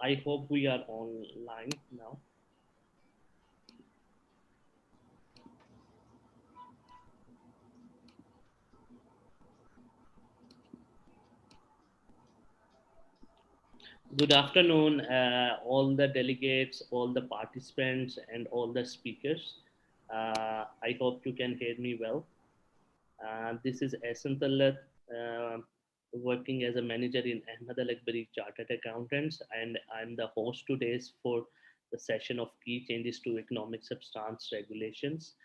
I hope we are online now. Good afternoon, all the delegates, all the participants, and all the speakers. I hope you can hear me well. This is Ehsan Tallat, working as a manager in Ahmed Al Akbari Chartered Accountants, and I'm the host today for the session of key changes to economic substance regulations.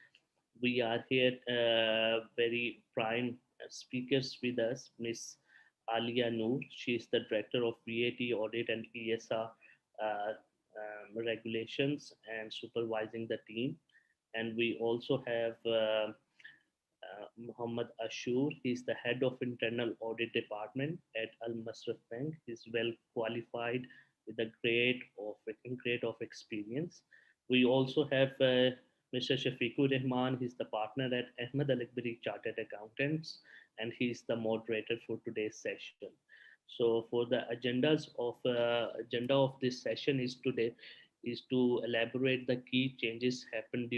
We are here very prime speakers with us, Miss Alia Noor. She is the director of VAT audit and ESR regulations and supervising the team. And we also have Muhammad Ashur. He's the head of internal audit department at Al Masraf Bank. He's well qualified with a grade of experience. We also have Mr. Shafiqur Rahman. He's the partner at Ahmed Al Akbari Chartered Accountants, and he's the moderator for today's session. So, for the agenda of this session is to elaborate the key changes happened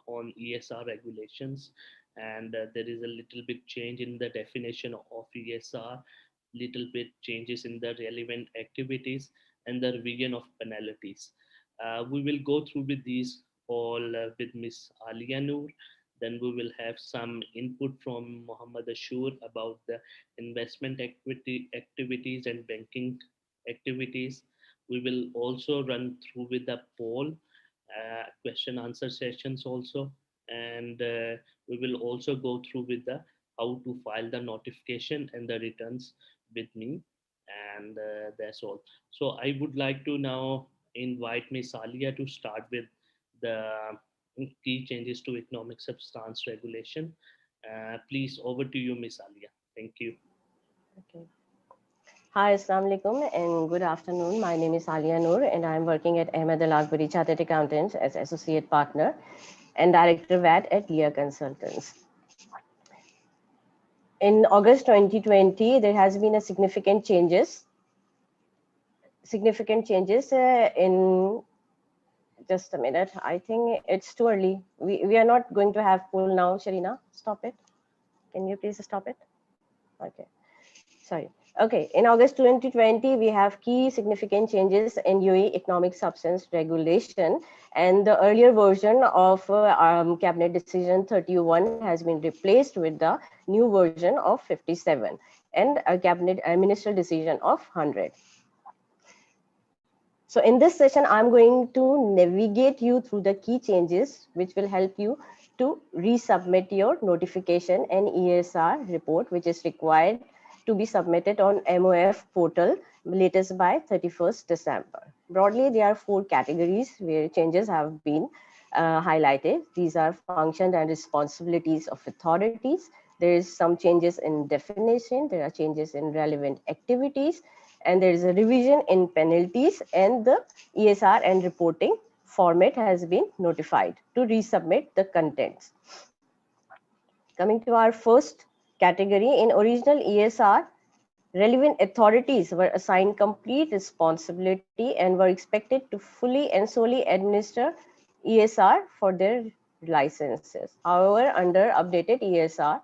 on ESR regulations, and there is a little bit change in the definition of ESR, little bit changes in the relevant activities, and the revision of penalties. We will go through with these all with Miss Alia Noor. Then we will have some input from Muhammad Ashur about the investment activities and banking activities. We will also run through with the poll, question answer sessions also, and we will also go through with the how to file the notification and the returns with me, and that's all. So I would like to now invite Ms. Alia to start with the key changes to economic substance regulation. Please, over to you, Ms. Alia. Thank you. Okay. Hi, Assalamu alaikum and good afternoon. My name is Alia Noor and I'm working at Ahmed Al Akbari Chartered Accountants as associate partner and director VAT at Lear Consultants. In August 2020, there has been a significant changes in, just a minute, I think it's too early. We are not going to have poll now, Sharina, stop it. Can you please stop it? Okay, sorry. Okay, in August 2020, we have key significant changes in UAE economic substance regulation, and the earlier version of Cabinet Decision 31 has been replaced with the new version of 57 and a Cabinet Ministerial Decision of 100. So in this session, I'm going to navigate you through the key changes, which will help you to resubmit your notification and ESR report, which is required to be submitted on MOF portal latest by 31st December. Broadly, there are 4 categories where changes have been highlighted. These are functions and responsibilities of authorities. There is some changes in definition. There are changes in relevant activities, and there is a revision in penalties, and the ESR and reporting format has been notified to resubmit the contents. Coming to our first category, in original ESR, relevant authorities were assigned complete responsibility and were expected to fully and solely administer ESR for their licenses. However, under updated ESR,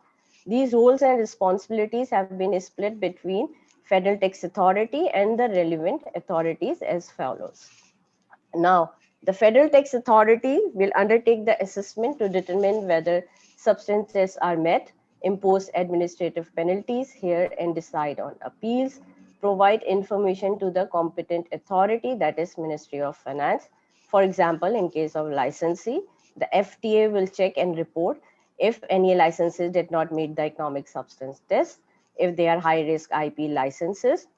these roles and responsibilities have been split between Federal Tax Authority and the relevant authorities as follows. Now, the Federal Tax Authority will undertake the assessment to determine whether substances are met, impose administrative penalties here and decide on appeals, provide information to the competent authority, that is Ministry of Finance. For example, in case of licensee, the FTA will check and report if any licenses did not meet the economic substance test, if they are high-risk IP licenses,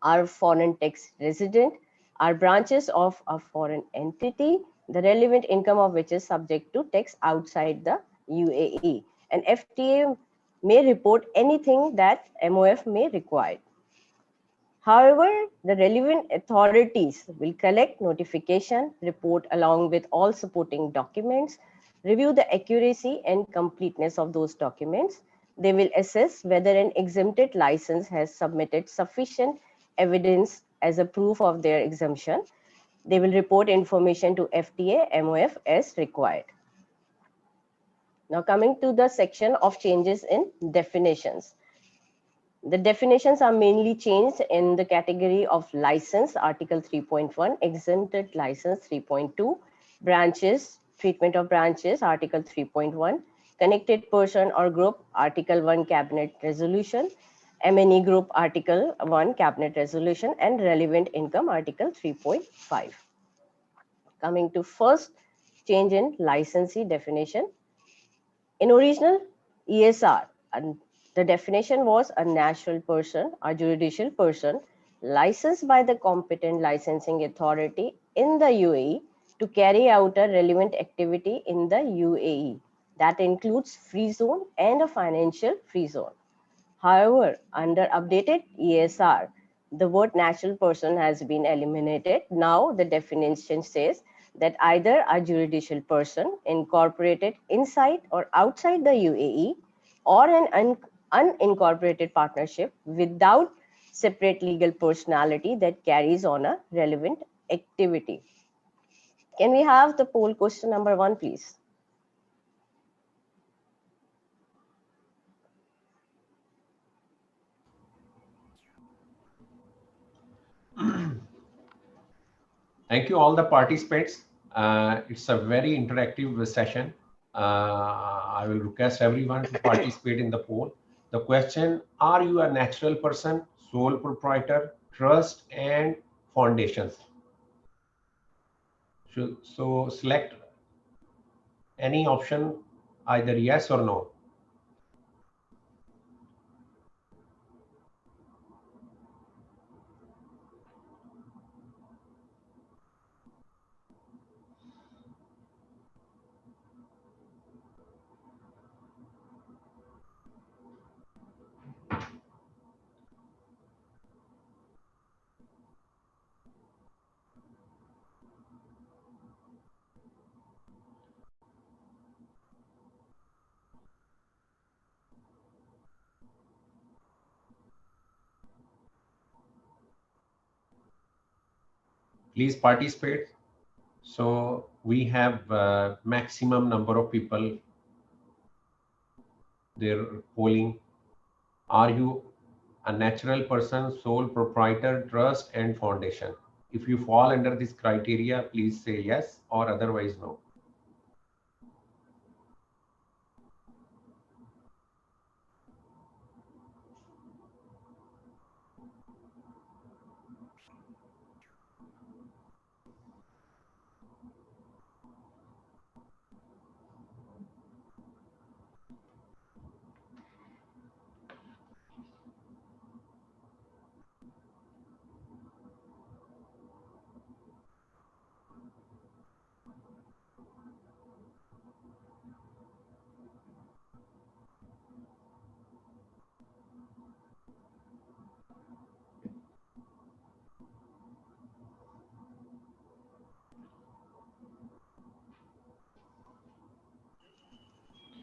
are foreign tax resident, are branches of a foreign entity, the relevant income of which is subject to tax outside the UAE. And FTA may report anything that MOF may require. However, the relevant authorities will collect notification, report along with all supporting documents, review the accuracy and completeness of those documents. They will assess whether an exempted license has submitted sufficient evidence as a proof of their exemption. They will report information to FTA, MOF as required. Now coming to the section of changes in definitions. The definitions are mainly changed in the category of license, Article 3.1, exempted license 3.2, branches, treatment of branches, Article 3.1, connected person or group, Article 1 Cabinet Resolution, MNE group, Article 1 Cabinet Resolution, and relevant income, Article 3.5. Coming to first change in licensee definition. In original ESR, the definition was a natural person or judicial person licensed by the competent licensing authority in the UAE to carry out a relevant activity in the UAE. That includes free zone and a financial free zone. However, under updated ESR, the word natural person has been eliminated. Now the definition says that either a juridical person incorporated inside or outside the UAE or an unincorporated partnership without separate legal personality that carries on a relevant activity. Can we have the poll question number 1, please? Thank you all the participants. It's a very interactive session. I will request everyone to participate in the poll. The question, are you a natural person, sole proprietor, trust and foundations? So select any option, either yes or no. Please participate. So we have maximum number of people. They're polling. Are you a natural person, sole proprietor, trust and foundation? If you fall under this criteria, please say yes, or otherwise no.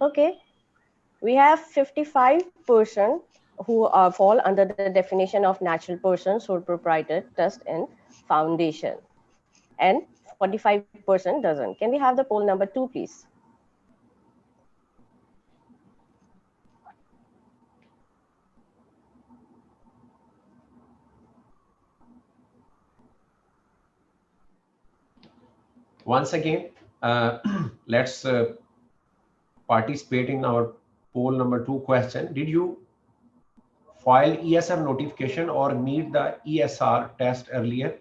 Okay, we have 55% who fall under the definition of natural person, sole proprietor, trust, and foundation, and 45% doesn't. Can we have the poll number 2, please? Once again, let's participate in our poll number 2 question. Did you file ESR notification or meet the ESR test earlier?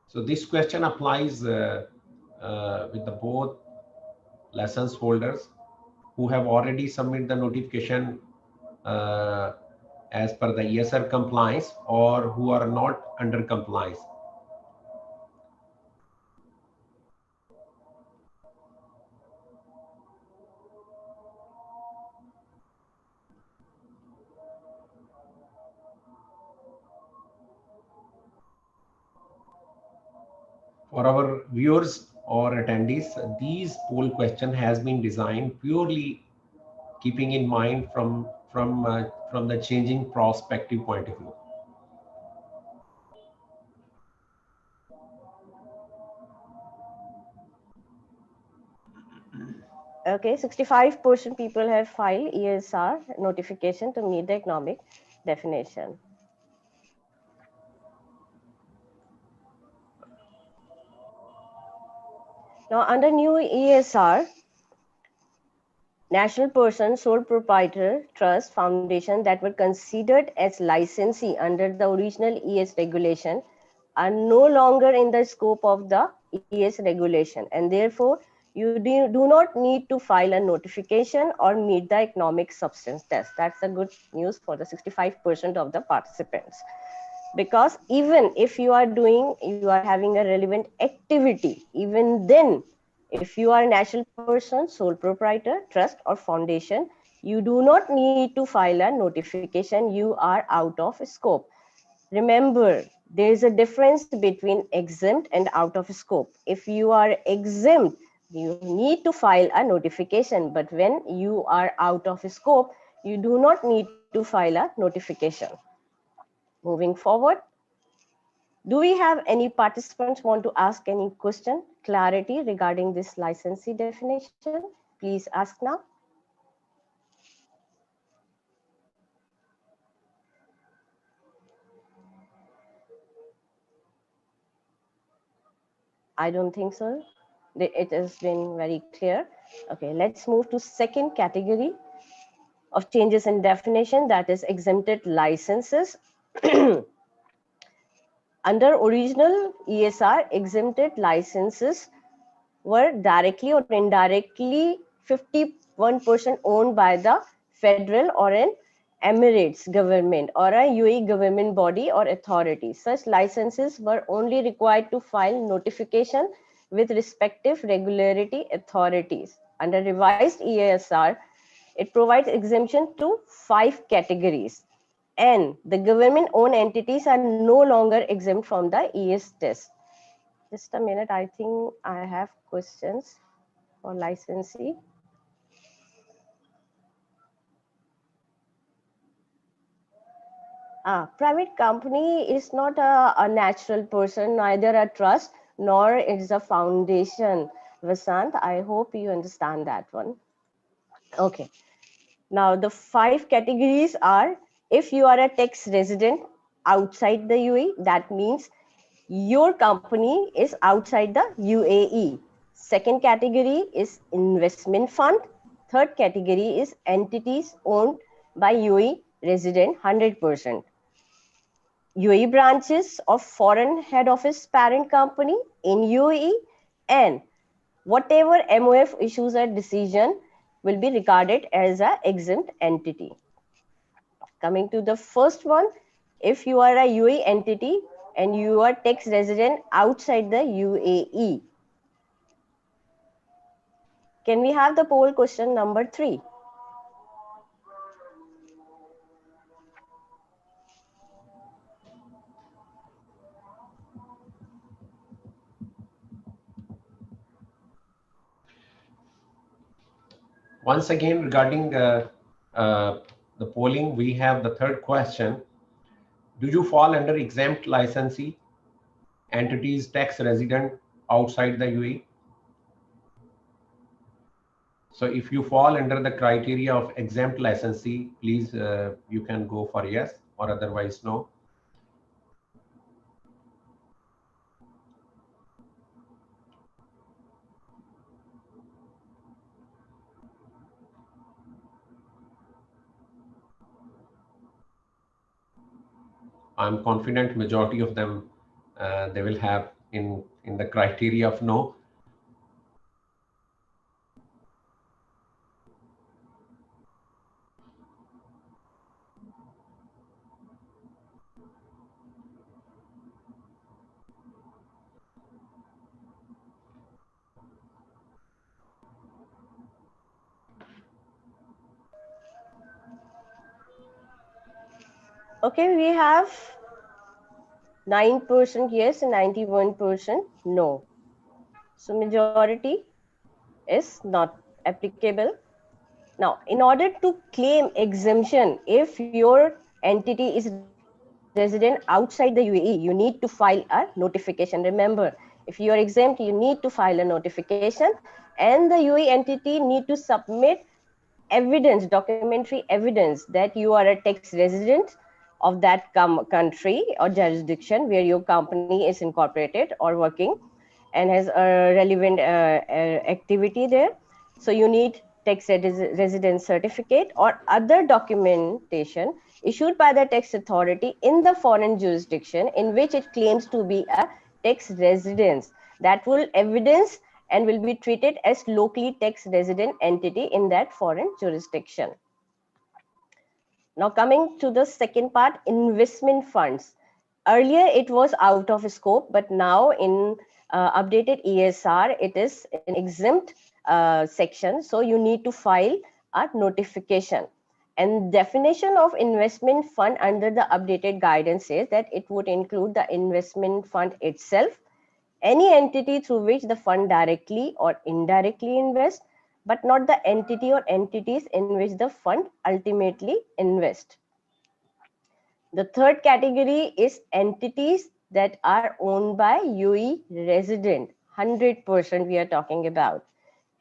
So this question applies with the both license holders who have already submitted the notification as per the ESR compliance, or who are not under compliance. For our viewers or attendees, these poll question has been designed purely keeping in mind from the changing prospective point of view? Okay, 65% people have filed ESR notification to meet the economic definition. Now, under new ESR, national person, sole proprietor, trust, foundation that were considered as licensee under the original ES regulation are no longer in the scope of the ES regulation, and therefore you do not need to file a notification or meet the economic substance test. That's a good news for the 65% of the participants. Because even if you are having a relevant activity, even then, if you are a national person, sole proprietor, trust or foundation, you do not need to file a notification. You are out of scope. Remember, there is a difference between exempt and out of scope. If you are exempt, you need to file a notification, but when you are out of scope, you do not need to file a notification. Moving forward, do we have any participants want to ask any question, clarity regarding this licensee definition? Please ask now. I don't think so. It has been very clear. Okay, let's move to second category of changes in definition, that is exempted licenses. Under original ESR, exempted licenses were directly or indirectly 51% owned by the federal or an Emirates government or a UAE government body or authority. Such licenses were only required to file notification with respective regulatory authorities. Under revised ESR, it provides exemption to 5 categories, and the government owned entities are no longer exempt from the ES test. Just a minute, I think I have questions for licensee. Private company is not a natural person, neither a trust, nor it's a foundation. Vasant, I hope you understand that one. Okay. Now, the 5 categories are: if you are a tax resident outside the UAE, that means your company is outside the UAE. Second category is investment fund. Third category is entities owned by UAE resident 100%. UAE branches of foreign head office parent company in UAE, and whatever MOF issues a decision will be regarded as an exempt entity. Coming to the first one, if you are a UAE entity and you are tax resident outside the UAE. Can we have the poll question number 3? Once again, regarding the polling, we have the third question. Do you fall under exempt licensee, entities tax resident outside the UAE? So if you fall under the criteria of exempt licensee, please you can go for yes, or otherwise no. I'm confident majority of them they will have in the criteria of no. Okay, we have 9% yes and 91% no. So majority is not applicable. Now, in order to claim exemption, if your entity is resident outside the UAE, you need to file a notification. Remember, if you are exempt, you need to file a notification, and the UAE entity need to submit evidence, documentary evidence that you are a tax resident of that country or jurisdiction where your company is incorporated or working and has a relevant activity there. So you need tax residence certificate or other documentation issued by the tax authority in the foreign jurisdiction in which it claims to be a tax residence, that will evidence and will be treated as locally tax resident entity in that foreign jurisdiction. Now coming to the second part, investment funds. Earlier it was out of scope, but now in updated ESR, it is an exempt section. So you need to file a notification. And definition of investment fund under the updated guidance says that it would include the investment fund itself, any entity through which the fund directly or indirectly invests, but not the entity or entities in which the fund ultimately invests. The third category is entities that are owned by UAE resident. 100% we are talking about.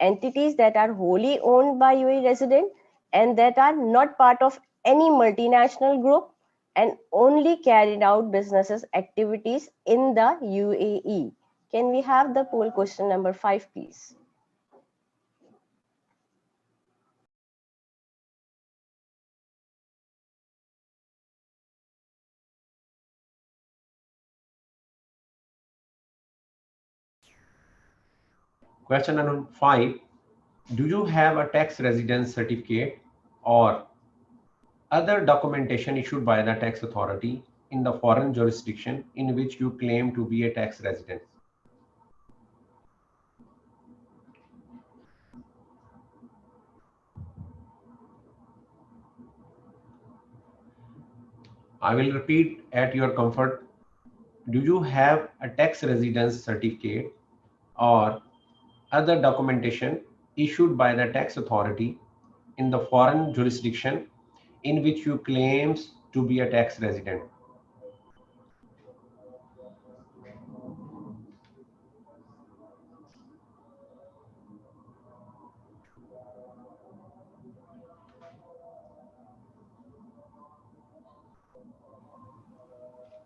Entities that are wholly owned by UAE resident and that are not part of any multinational group and only carried out businesses activities in the UAE. Can we have the poll question number 5, please? Question number 5. Do you have a tax residence certificate or other documentation issued by the tax authority in the foreign jurisdiction in which you claim to be a tax resident? I will repeat at your comfort. Do you have a tax residence certificate or other documentation issued by the tax authority in the foreign jurisdiction in which you claims to be a tax resident?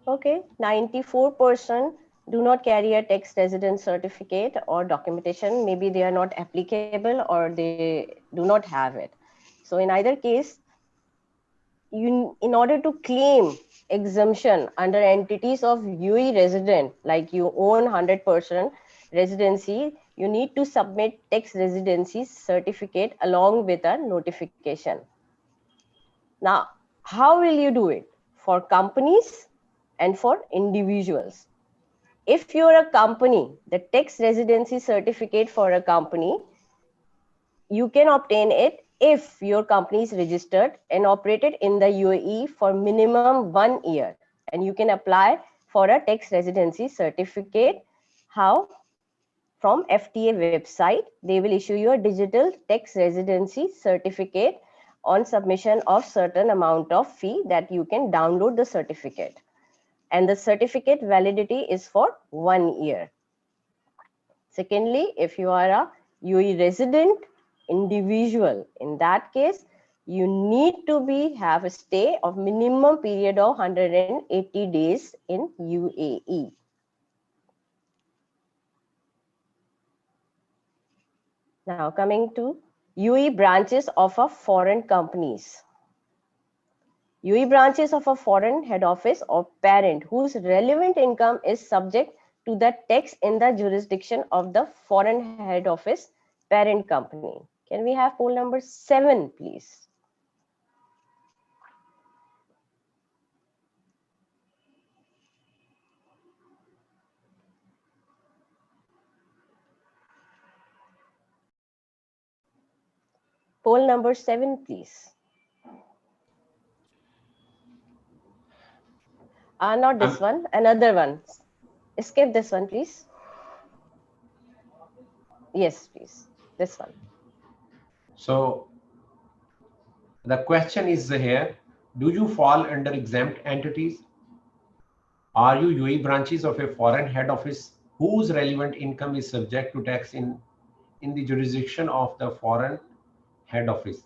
Okay, 94% do not carry a tax residence certificate or documentation. Maybe they are not applicable or they do not have it. So in either case, in order to claim exemption under entities of UAE resident, like you own 100% residency, you need to submit tax residency certificate along with a notification. Now, how will you do it? For companies and for individuals. If you're a company, the tax residency certificate for a company, you can obtain it if your company is registered and operated in the UAE for minimum 1 year. And you can apply for a tax residency certificate. How? From FTA website, they will issue you a digital tax residency certificate on submission of certain amount of fee that you can download the certificate. And the certificate validity is for 1 year. Secondly, if you are a UAE resident individual, in that case, you need to have a stay of minimum period of 180 days in UAE. Now coming to UAE branches of a foreign companies. UAE branches of a foreign head office or parent whose relevant income is subject to the tax in the jurisdiction of the foreign head office parent company. Can we have poll number 7, please? Poll number 7, please. Not this one, another one. Skip this one, please. Yes, please. This one. So The question is here, do you fall under exempt entities? Are you UAE branches of a foreign head office whose relevant income is subject to tax in the jurisdiction of the foreign head office?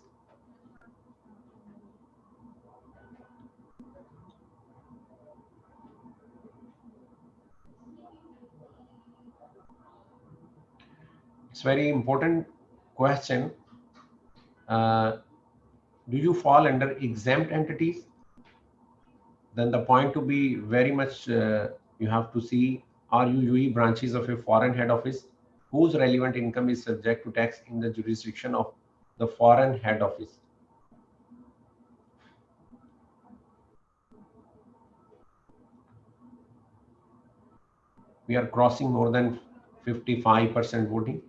It's very important question. Uh, do you fall under exempt entities? Then the point to be very much, you have to see, are you UAE branches of a foreign head office whose relevant income is subject to tax in the jurisdiction of the foreign head office? We are crossing more than 55% voting.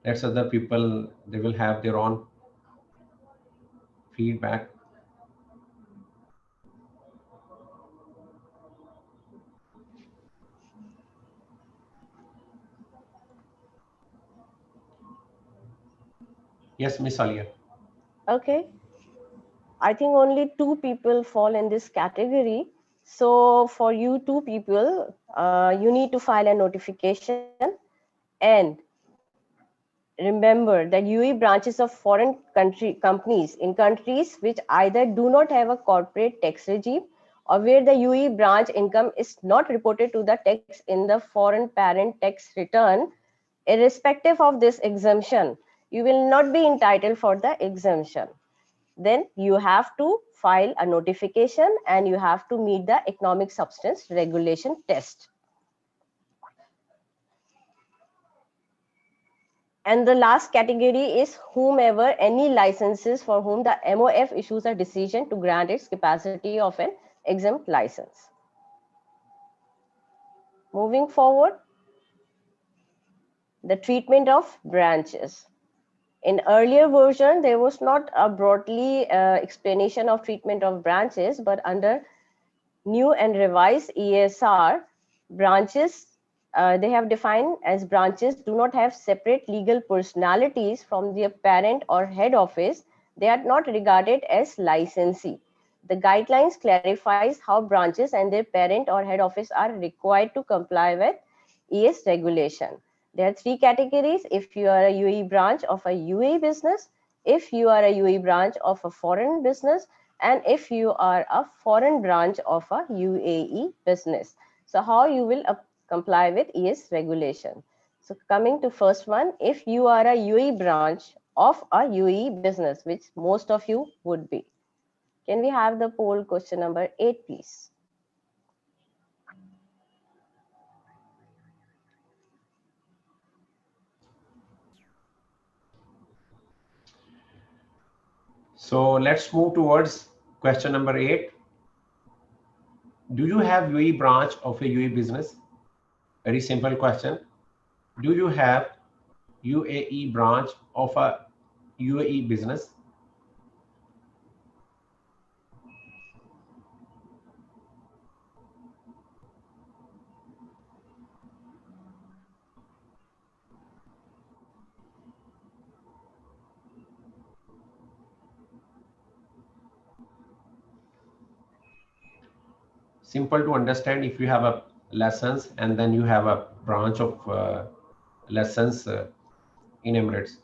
That's other people, they will have their own feedback. Yes, Miss Alia. Okay. I think only two people fall in this category. So for you two people, you need to file a notification, and remember that UAE branches of foreign companies in countries which either do not have a corporate tax regime or where the UAE branch income is not reported to the tax in the foreign parent tax return, irrespective of this exemption, you will not be entitled for the exemption. Then you have to file a notification and you have to meet the economic substance regulation test. And the last category is whomever any licenses for whom the MOF issues a decision to grant its capacity of an exempt license. Moving forward, the treatment of branches. In earlier version, there was not a broadly explanation of treatment of branches, but under new and revised ESR, branches, they have defined as branches do not have separate legal personalities from their parent or head office. They are not regarded as licensee. The guidelines clarifies how branches and their parent or head office are required to comply with ES regulation. There are three categories. If you are a UAE branch of a UAE business, if you are a UAE branch of a foreign business, and if you are a foreign branch of a UAE business. So how you will comply with ES regulation. So coming to first one, if you are a UAE branch of a UAE business, which most of you would be. Can we have the poll question number 8, please? So let's move towards question number 8. Do you have UAE branch of a UAE business? Very simple question. Do you have UAE branch of a UAE business? Simple to understand. If you have a lessons and then you have a branch of lessons in Emirates.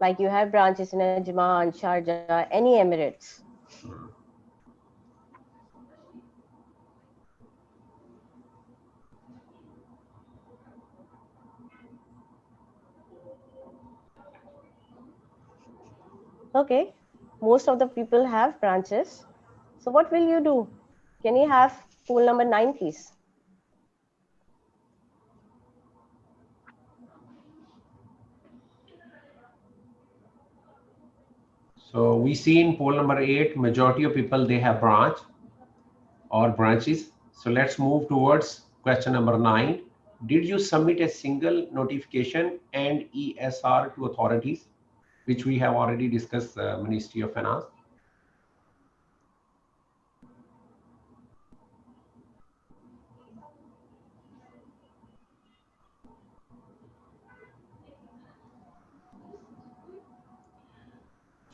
Like you have branches in Ajman, Sharjah, any Emirates. Okay, most of the people have branches. So what will you do? Can you have poll number 9, please? So we see in poll number 8, majority of people, they have branch or branches. So let's move towards question number 9. Did you submit a single notification and ESR to authorities, which we have already discussed, Ministry of Finance?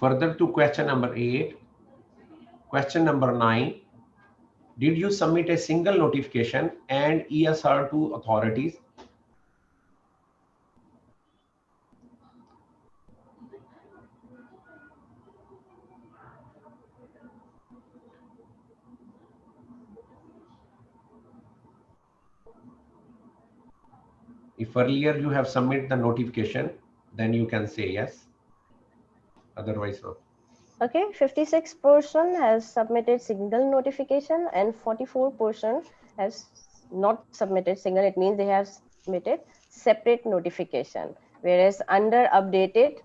Further to question number 8, question number 9, did you submit a single notification and ESR to authorities? If earlier you have submitted the notification, then you can say yes. Otherwise, no. Okay, 56% has submitted single notification and 44% has not submitted single. It means they have submitted separate notification. Whereas under updated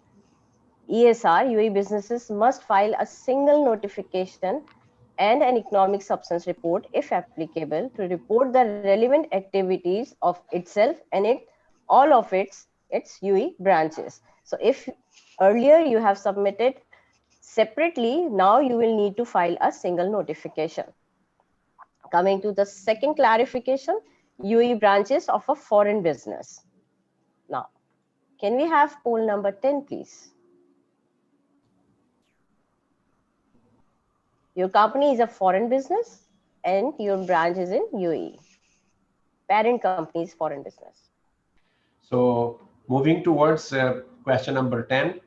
ESR, UAE businesses must file a single notification and an economic substance report, if applicable, to report the relevant activities of itself and all of its UAE branches. So if earlier you have submitted separately, now you will need to file a single notification. Coming to the second clarification, UAE branches of a foreign business. Now, can we have poll number 10, please? Your company is a foreign business and your branch is in UAE. Parent company is foreign business. So moving towards question number 10,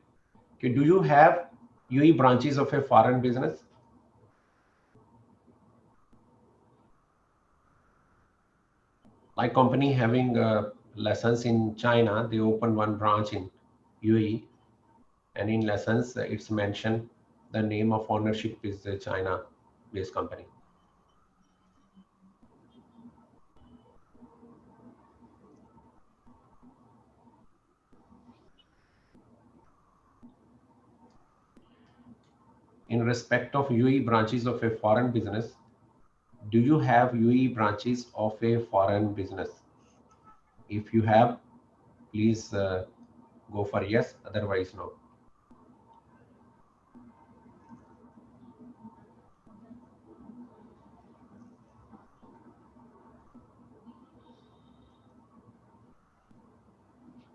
okay, do you have UAE branches of a foreign business? Like company having lessons in China, they open one branch in UAE, and in lessons it's mentioned the name of ownership is the China-based company. In respect of UAE branches of a foreign business, do you have UAE branches of a foreign business? If you have, please go for yes, otherwise no.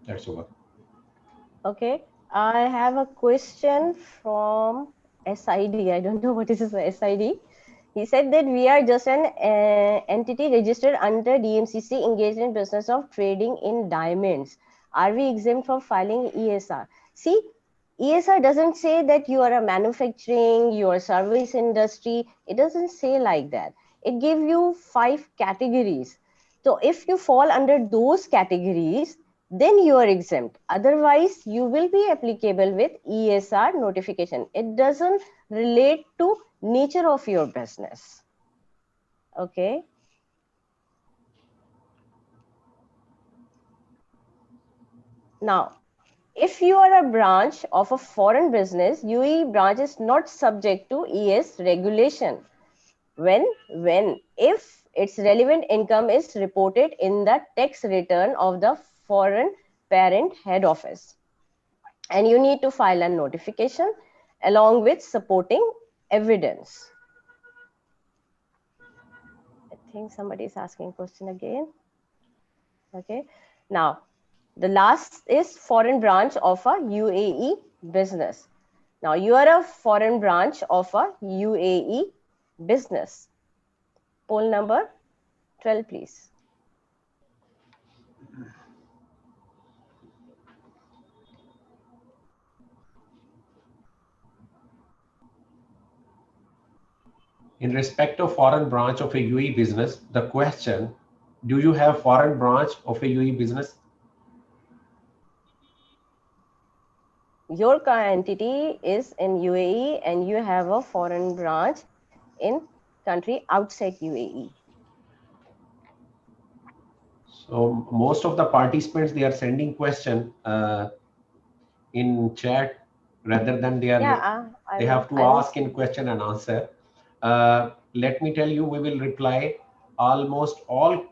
That's over. Okay, I have a question from SID. I don't know what is this SID. He said that we are just an entity registered under DMCC engaged in business of trading in diamonds. Are we exempt from filing ESR? See, ESR doesn't say that you are a manufacturing, you are service industry. It doesn't say like that. It gives you 5 categories. So if you fall under those categories, then you are exempt. Otherwise, you will be applicable with ESR notification. It doesn't relate to nature of your business. Okay. Now, if you are a branch of a foreign business, UAE branch is not subject to ES regulation. If its relevant income is reported in the tax return of the foreign parent head office. And you need to file a notification along with supporting evidence. I think somebody is asking question again. Okay. Now, the last is foreign branch of a UAE business. Now, you are a foreign branch of a UAE business. Poll number 12, please. In respect of foreign branch of a UAE business, the question, do you have foreign branch of a UAE business? Your entity is in UAE and you have a foreign branch in country outside UAE. So most of the participants, they are sending question in chat rather than they have to ask in question and answer. Let me tell you, we will reply almost all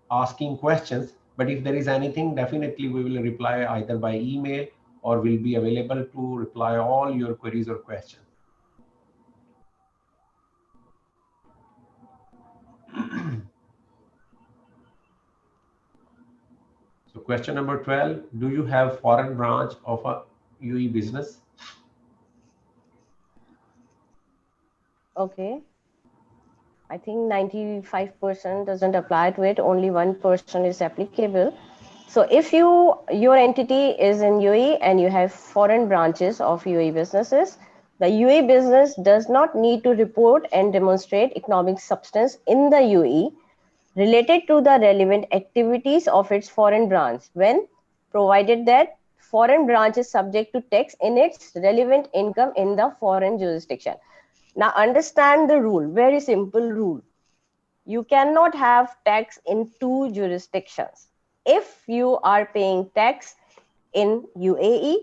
asking questions, but if there is anything, definitely we will reply either by email or will be available to reply all your queries or questions. So question number 12, do you have foreign branch of a UAE business? Okay. I think 95% doesn't apply to it. Only 1% is applicable. So if your entity is in UAE and you have foreign branches of UAE businesses, the UAE business does not need to report and demonstrate economic substance in the UAE related to the relevant activities of its foreign branch when provided that foreign branch is subject to tax in its relevant income in the foreign jurisdiction. Now understand the rule, very simple rule. You cannot have tax in two jurisdictions. If you are paying tax in UAE,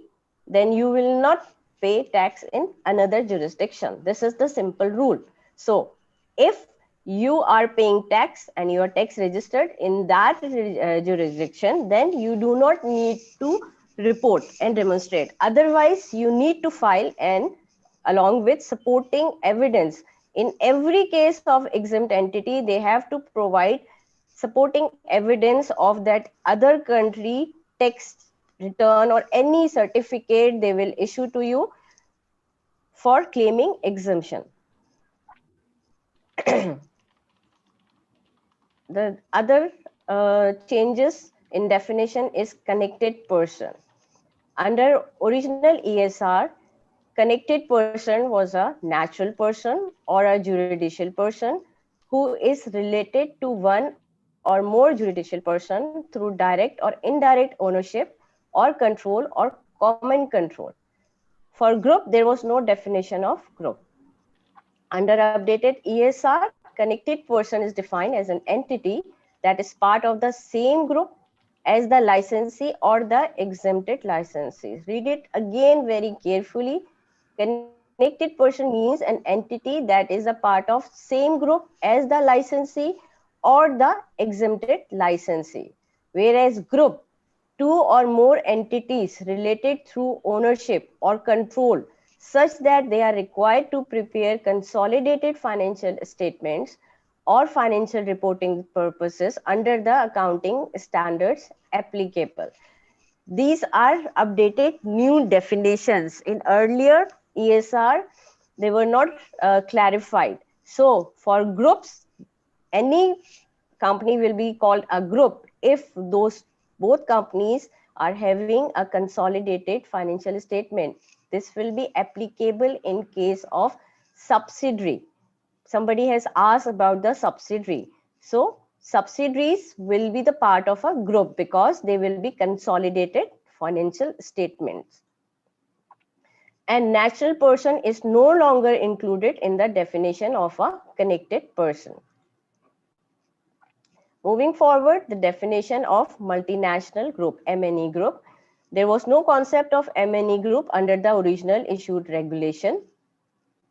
then you will not pay tax in another jurisdiction. This is the simple rule. So if you are paying tax and you are tax registered in that jurisdiction, then you do not need to report and demonstrate. Otherwise, you need to file and along with supporting evidence. In every case of exempt entity, they have to provide supporting evidence of that other country tax return or any certificate they will issue to you for claiming exemption. The other changes in definition is connected person. Under original ESR, connected person was a natural person or a judicial person who is related to one or more judicial person through direct or indirect ownership or control or common control. For group, there was no definition of group. Under updated ESR, connected person is defined as an entity that is part of the same group as the licensee or the exempted licensee. Read it again very carefully. Connected person means an entity that is a part of same group as the licensee or the exempted licensee. Whereas group, two or more entities related through ownership or control such that they are required to prepare consolidated financial statements or financial reporting purposes under the accounting standards applicable. These are updated new definitions. In earlier ESR, they were not clarified. So for groups, any company will be called a group if those both companies are having a consolidated financial statement. This will be applicable in case of subsidiary. Somebody has asked about the subsidiary. So subsidiaries will be the part of a group because they will be consolidated financial statements. And natural person is no longer included in the definition of a connected person. Moving forward, the definition of multinational group, MNE group. There was no concept of MNE group under the original issued regulation.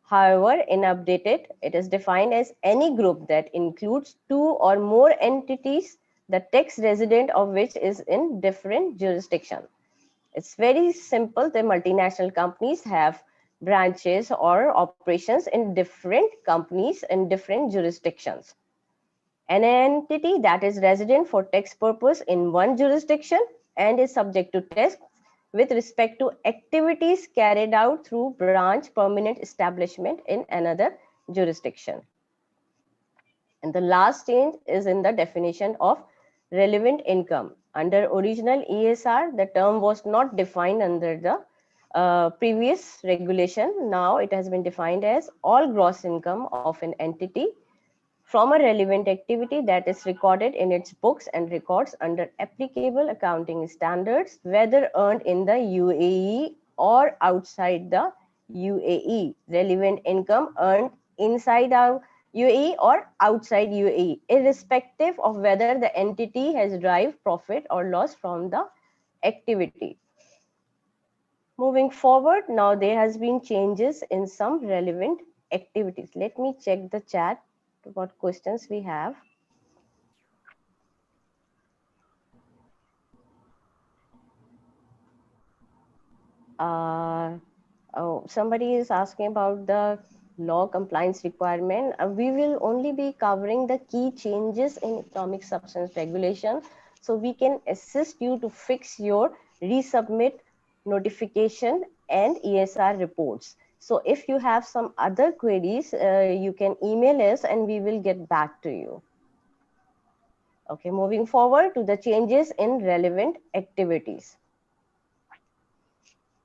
However, in updated, it is defined as any group that includes two or more entities, the tax resident of which is in different jurisdiction. It's very simple. The multinational companies have branches or operations in different companies in different jurisdictions. An entity that is resident for tax purpose in one jurisdiction and is subject to tax with respect to activities carried out through branch permanent establishment in another jurisdiction. And the last change is in the definition of relevant income. Under original ESR, the term was not defined under the previous regulation. Now it has been defined as all gross income of an entity from a relevant activity that is recorded in its books and records under applicable accounting standards, whether earned in the UAE or outside the UAE. Relevant income earned inside our UAE or outside UAE, irrespective of whether the entity has derived profit or loss from the activity. Moving forward, now there has been changes in some relevant activities. Let me check the chat, what questions we have. Somebody is asking about the law compliance requirement. We will only be covering the key changes in economic substance regulation, so we can assist you to fix your resubmit notification and ESR reports. So if you have some other queries, you can email us and we will get back to you. Okay, moving forward to the changes in relevant activities.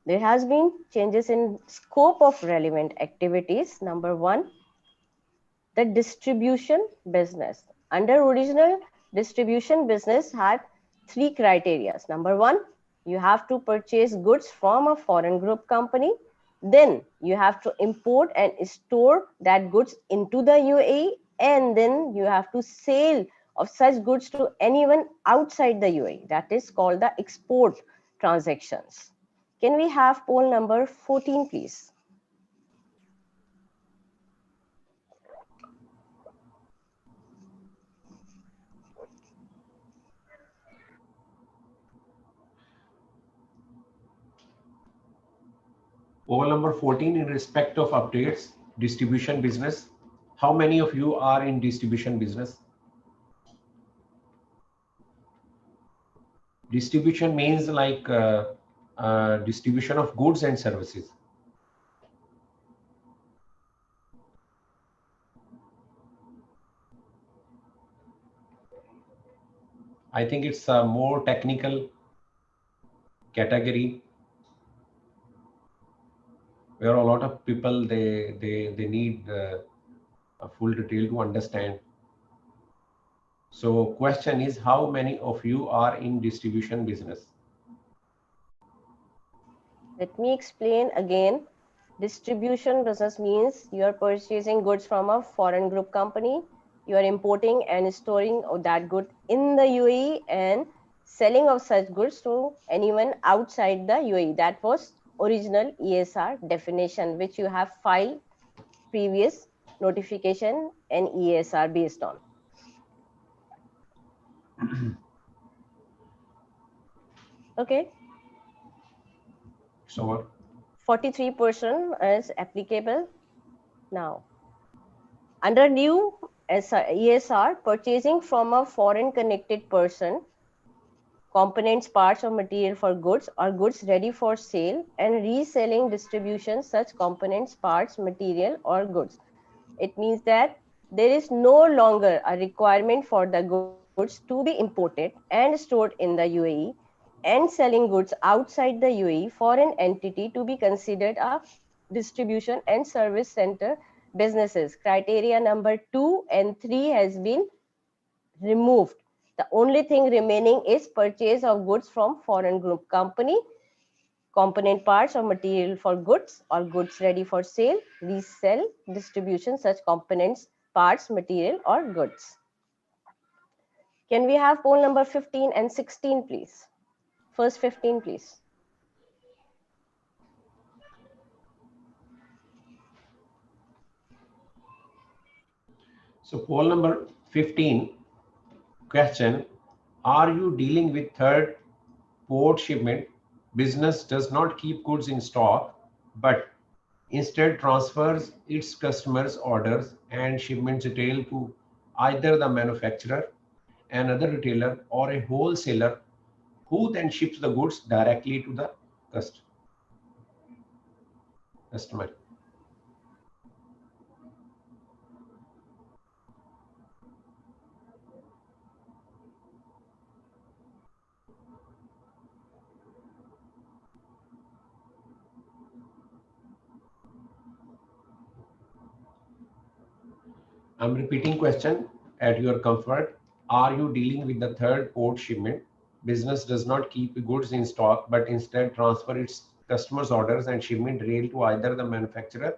There has been changes in scope of relevant activities. Number one, the distribution business. Under original, distribution business had three criteria. Number one, you have to purchase goods from a foreign group company. Then you have to import and store that goods into the UAE, and then you have to sell of such goods to anyone outside the UAE. That is called the export transactions. Can we have poll number 14, please? Poll number 14, in respect of updates, distribution business. How many of you are in distribution business? Distribution means like distribution of goods and services. I think it's a more technical category where a lot of people they need a full detail to understand. So question is, how many of you are in distribution business? Let me explain again. Distribution business means you are purchasing goods from a foreign group company. You are importing and storing that good in the UAE and selling of such goods to anyone outside the UAE. That was original ESR definition, which you have filed previous notification and ESR based on. Okay. So 43% is applicable now. Under new ESR, purchasing from a foreign connected person, components, parts, or material for goods or goods ready for sale, and reselling distribution such components, parts, material, or goods. It means that there is no longer a requirement for the goods to be imported and stored in the UAE and selling goods outside the UAE for an entity to be considered a distribution and service center businesses. Criteria number 2 and 3 has been removed. The only thing remaining is purchase of goods from foreign group company, component parts or material for goods or goods ready for sale, resell, distribution such components, parts, material or goods. Can we have poll number 15 and 16, please? First 15, please. So poll number 15, question, are you dealing with third port shipment? Business does not keep goods in stock, but instead transfers its customers' orders and shipments detail to either the manufacturer, another retailer, or a wholesaler who then ships the goods directly to the customer. I'm repeating question at your comfort. Are you dealing with the third port shipment? Business does not keep goods in stock, but instead transfer its customers' orders and shipment rail to either the manufacturer,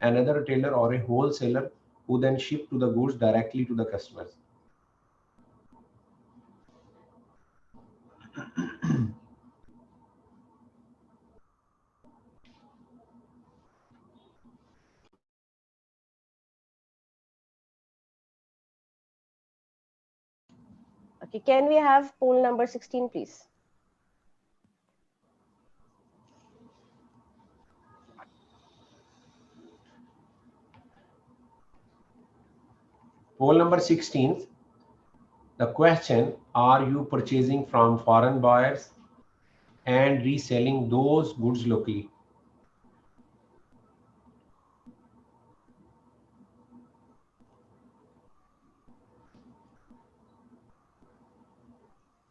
another retailer, or a wholesaler who then ship to the goods directly to the customers. Okay, can we have poll number 16, please? Poll number 16, the question, are you purchasing from foreign buyers and reselling those goods locally?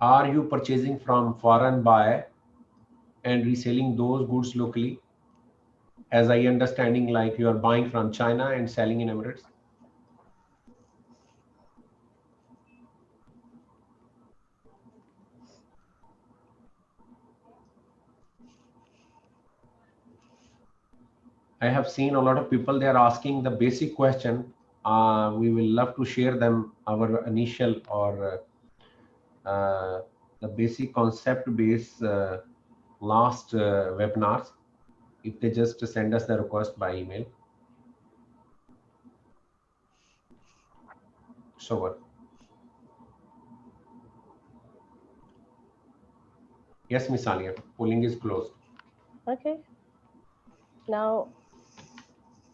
Are you purchasing from foreign buyer and reselling those goods locally? As I understanding, like you are buying from China and selling in Emirates. I have seen a lot of people, they are asking the basic question. We will love to share them our initial or the basic concept base last webinars. If they just send us the request by email. So what? Yes, Miss Alia, polling is closed. Okay. Now,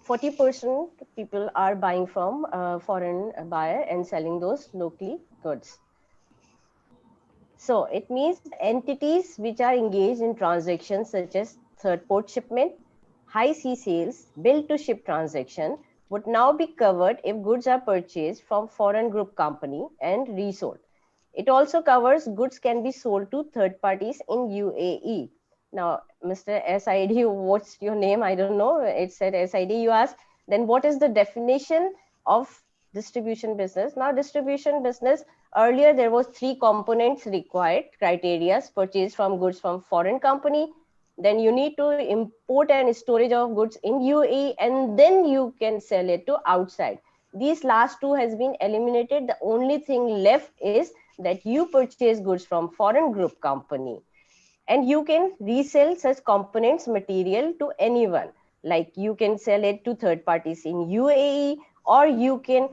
40% people are buying from foreign buyer and selling those locally goods. So it means the entities which are engaged in transactions such as third port shipment, high sea sales, bill to ship transaction would now be covered if goods are purchased from foreign group company and resold. It also covers goods can be sold to third parties in UAE. Now, Mr. SID, what's your name? I don't know. It said SID. You asked, then what is the definition of distribution business? Now, distribution business, earlier there was 3 components required, criteria: purchase from goods from foreign company, then you need to import and storage of goods in UAE, and then you can sell it to outside. These last 2 has been eliminated. The only thing left is that you purchase goods from foreign group company and you can resell such components material to anyone. Like you can sell it to third parties in UAE, or you can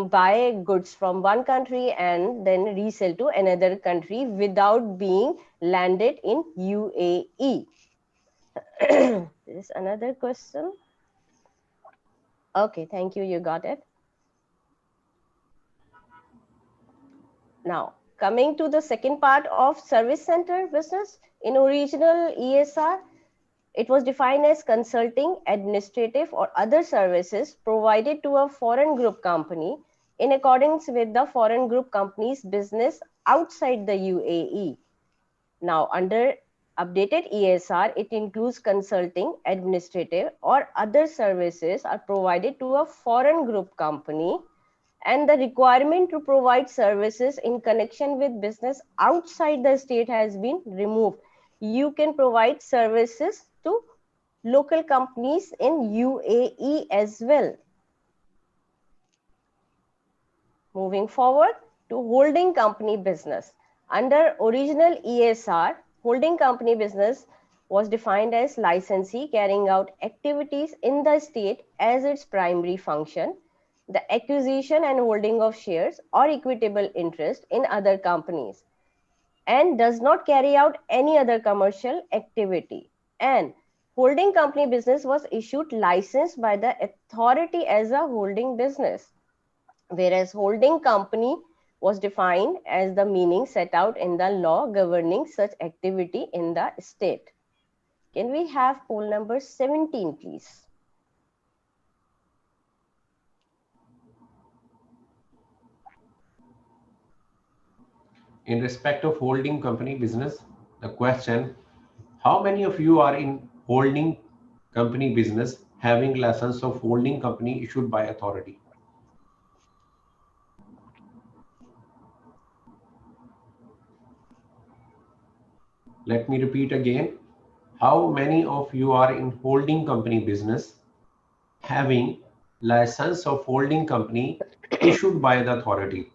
buy goods from one country and then resell to another country without being landed in UAE. There is another question. Okay, thank you. You got it. Now, coming to the second part of service center business, in original ESR, it was defined as consulting, administrative, or other services provided to a foreign group company in accordance with the foreign group company's business outside the UAE. Now, under updated ESR, it includes consulting, administrative, or other services are provided to a foreign group company, and the requirement to provide services in connection with business outside the state has been removed. You can provide services to local companies in UAE as well. Moving forward to holding company business. Under original ESR, holding company business was defined as licensee carrying out activities in the state as its primary function, the acquisition and holding of shares or equitable interest in other companies, and does not carry out any other commercial activity. And holding company business was issued license by the authority as a holding business, whereas holding company was defined as the meaning set out in the law governing such activity in the state. Can we have poll number 17, please? In respect of holding company business, the question, how many of you are in holding company business having license of holding company issued by authority? Let me repeat again. How many of you are in holding company business having license of holding company issued by the authority?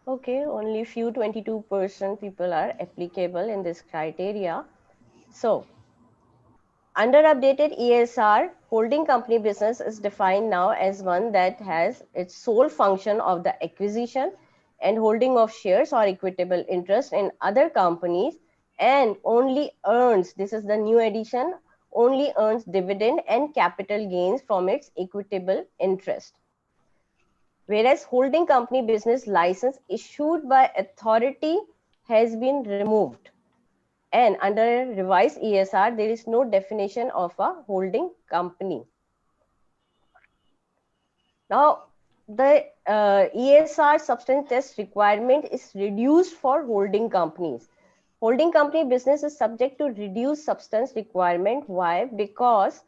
Okay, only few 22% people are applicable in this criteria. So under updated ESR, holding company business is defined now as one that has its sole function of the acquisition and holding of shares or equitable interest in other companies, and only earns, this is the new addition, only earns dividend and capital gains from its equitable interest. Whereas holding company business license issued by authority has been removed. And under revised ESR, there is no definition of a holding company. Now, the ESR substance test requirement is reduced for holding companies. Holding company business is subject to reduced substance requirement. Why? Because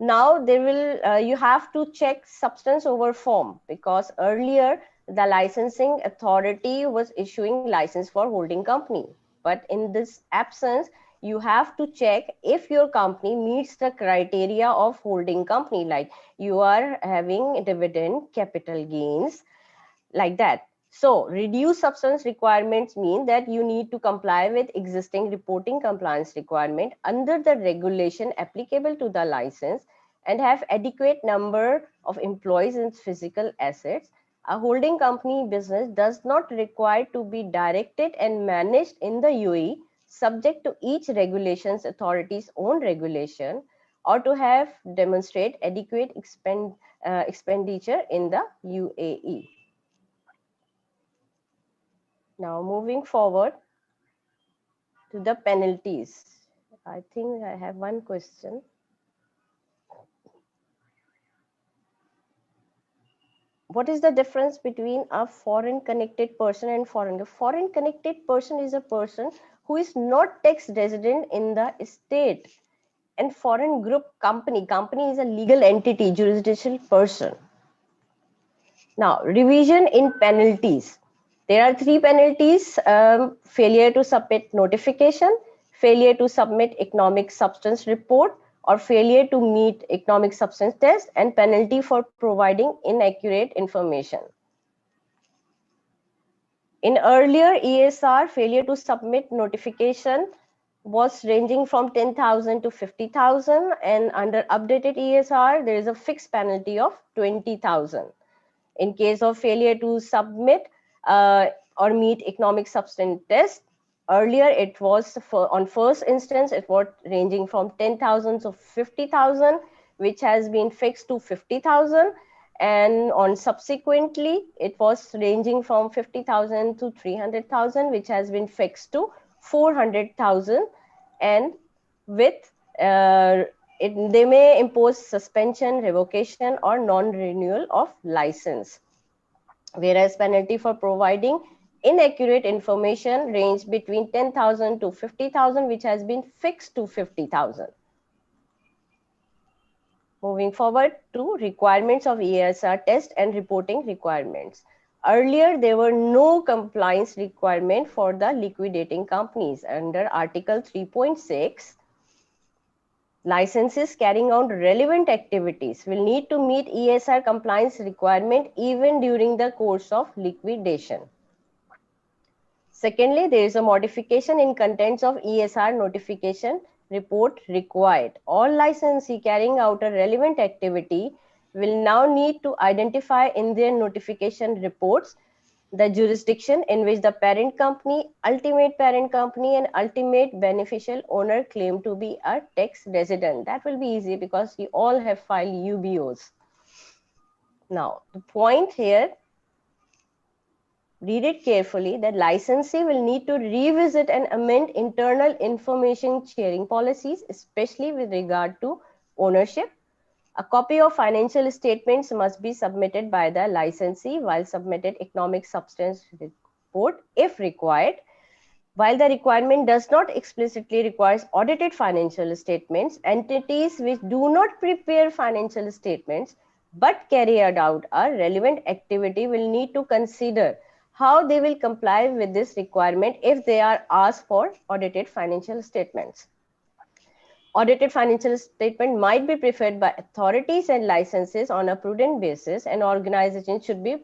now they will you have to check substance over form, because earlier the licensing authority was issuing license for holding company, but in this absence you have to check if your company meets the criteria of holding company, like you are having dividend, capital gains, like that. So reduced substance requirements mean that you need to comply with existing reporting compliance requirement under the regulation applicable to the license and have adequate number of employees and physical assets. A holding company business does not require to be directed and managed in the UAE, subject to each regulations authority's own regulation, or to have demonstrate adequate expenditure in the UAE. Now moving forward to the penalties. I think I have one question. What is the difference between a foreign connected person and foreign? A foreign connected person is a person who is not tax resident in the state. And foreign group company is a legal entity, jurisdictional person. Now, revision in penalties. There are three penalties: failure to submit notification, failure to submit economic substance report, or failure to meet economic substance test, and penalty for providing inaccurate information. In earlier ESR, failure to submit notification was ranging from 10,000 to 50,000, and under updated ESR, there is a fixed penalty of 20,000. In case of failure to submit or meet economic substance test, earlier it was on first instance, it was ranging from 10,000 to 50,000, which has been fixed to 50,000. And on subsequently, it was ranging from 50,000 to 300,000, which has been fixed to 400,000. And with they may impose suspension, revocation, or non-renewal of license. Whereas penalty for providing inaccurate information range between 10,000 to 50,000, which has been fixed to 50,000. Moving forward to requirements of ESR test and reporting requirements. Earlier, there were no compliance requirement for the liquidating companies. Under Article 3.6, licenses carrying out relevant activities will need to meet ESR compliance requirement even during the course of liquidation. Secondly, there is a modification in contents of ESR notification report required. All licensee carrying out a relevant activity will now need to identify in their notification reports the jurisdiction in which the parent company, ultimate parent company, and ultimate beneficial owner claim to be a tax resident. That will be easy because you all have filed UBOs. Now, the point here, read it carefully, that licensee will need to revisit and amend internal information sharing policies, especially with regard to ownership. A copy of financial statements must be submitted by the licensee while submitted economic substance report if required. While the requirement does not explicitly require audited financial statements, entities which do not prepare financial statements but carry out a relevant activity will need to consider how they will comply with this requirement if they are asked for audited financial statements. Audited financial statement might be preferred by authorities and licenses on a prudent basis, and organizations should be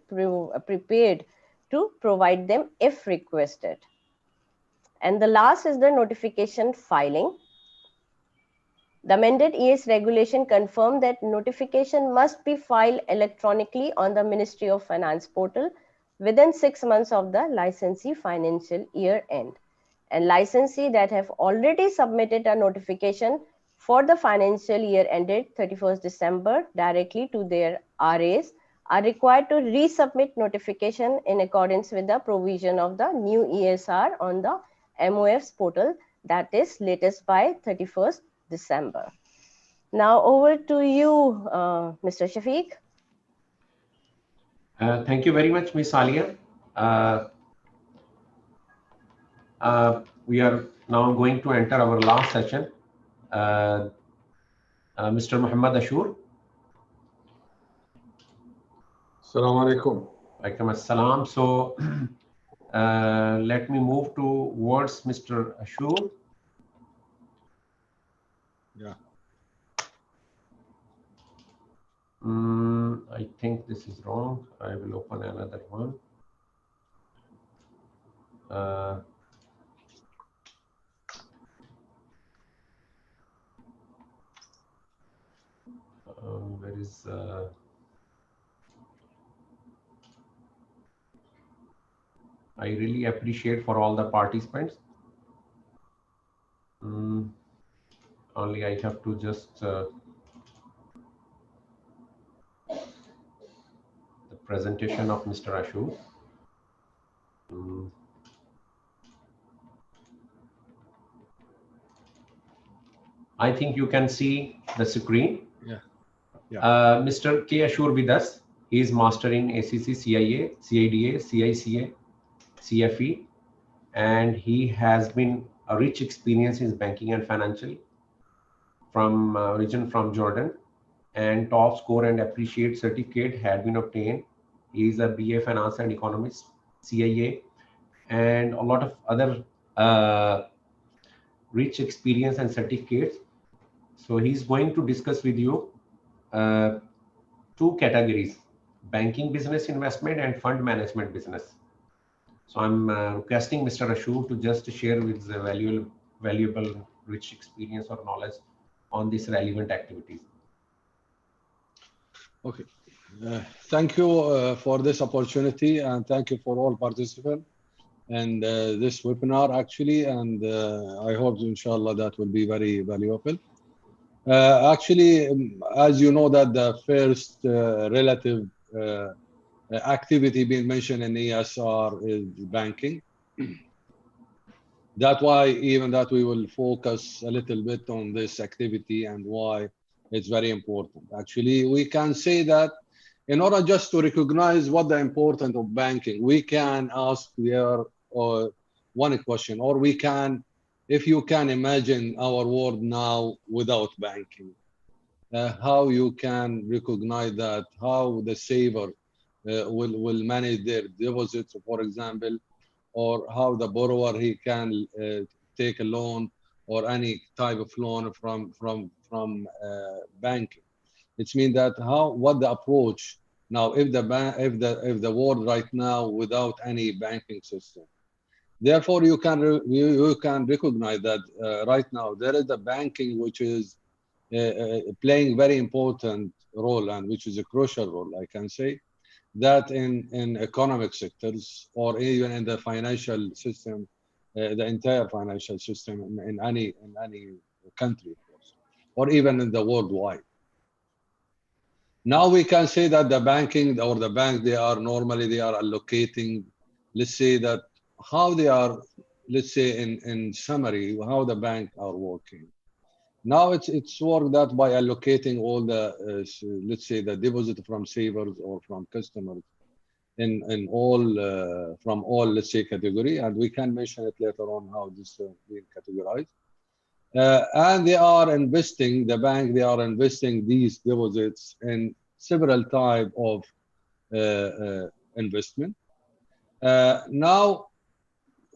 prepared to provide them if requested. And the last is the notification filing. The amended ES regulation confirmed that notification must be filed electronically on the Ministry of Finance portal within 6 months of the licensee financial year end. And licensee that have already submitted a notification for the financial year ended 31st December directly to their RAs are required to resubmit notification in accordance with the provision of the new ESR on the MOF's portal that is latest by 31st December. Now over to you, Mr. Shafiq. Thank you very much, Ms. Alia. Uh, we are now going to enter our last session. Mr. Muhammad Ashur. Assalamu alaikum. Alaikum assalam. So let me move towards Mr. Ashur. Yeah. I think this is wrong. I will open another one. Where is I really appreciate for all the participants. Only I have to just the presentation of Mr. Ashur. I think you can see the screen. Yeah. Mr. K. Ashur with us. He is master in ACC, CIA, CIDA, CICA, CFE, and he has been a rich experience in banking and financial from origin from Jordan, and top score and appreciate certificate had been obtained. He is a BA finance and economist, CIA, and a lot of other rich experience and certificates. So he's going to discuss with you two categories: banking business investment and fund management business. So I'm requesting Mr. Ashur to just share with the valuable, rich experience or knowledge on these relevant activities. Okay. Thank you for this opportunity, and thank you for all participants and this webinar actually, and I hope inshallah that will be very valuable. Actually, as you know that the first relative activity being mentioned in ESR is banking. That's why even that we will focus a little bit on this activity and why it's very important. Actually, we can say that in order just to recognize what the importance of banking, we can ask there one question, or we can, if you can imagine our world now without banking, how you can recognize that, how the saver will manage their deposits, for example, or how the borrower he can take a loan or any type of loan from banking. It means that what the approach now if the world right now without any banking system. Therefore, you can recognize that right now there is a banking which is playing very important role, and which is a crucial role, I can say, that in economic sectors or even in the financial system, the entire financial system in any country, of course, or even in the worldwide. Now we can say that the banking or the bank, they are allocating, let's say that how they are, let's say in summary, how the bank are working. Now it's work that by allocating all the, let's say the deposit from savers or from customers in all, from all, let's say category, and we can mention it later on how this being categorized. And they are investing, the bank, they are investing these deposits in several type of investment. Now,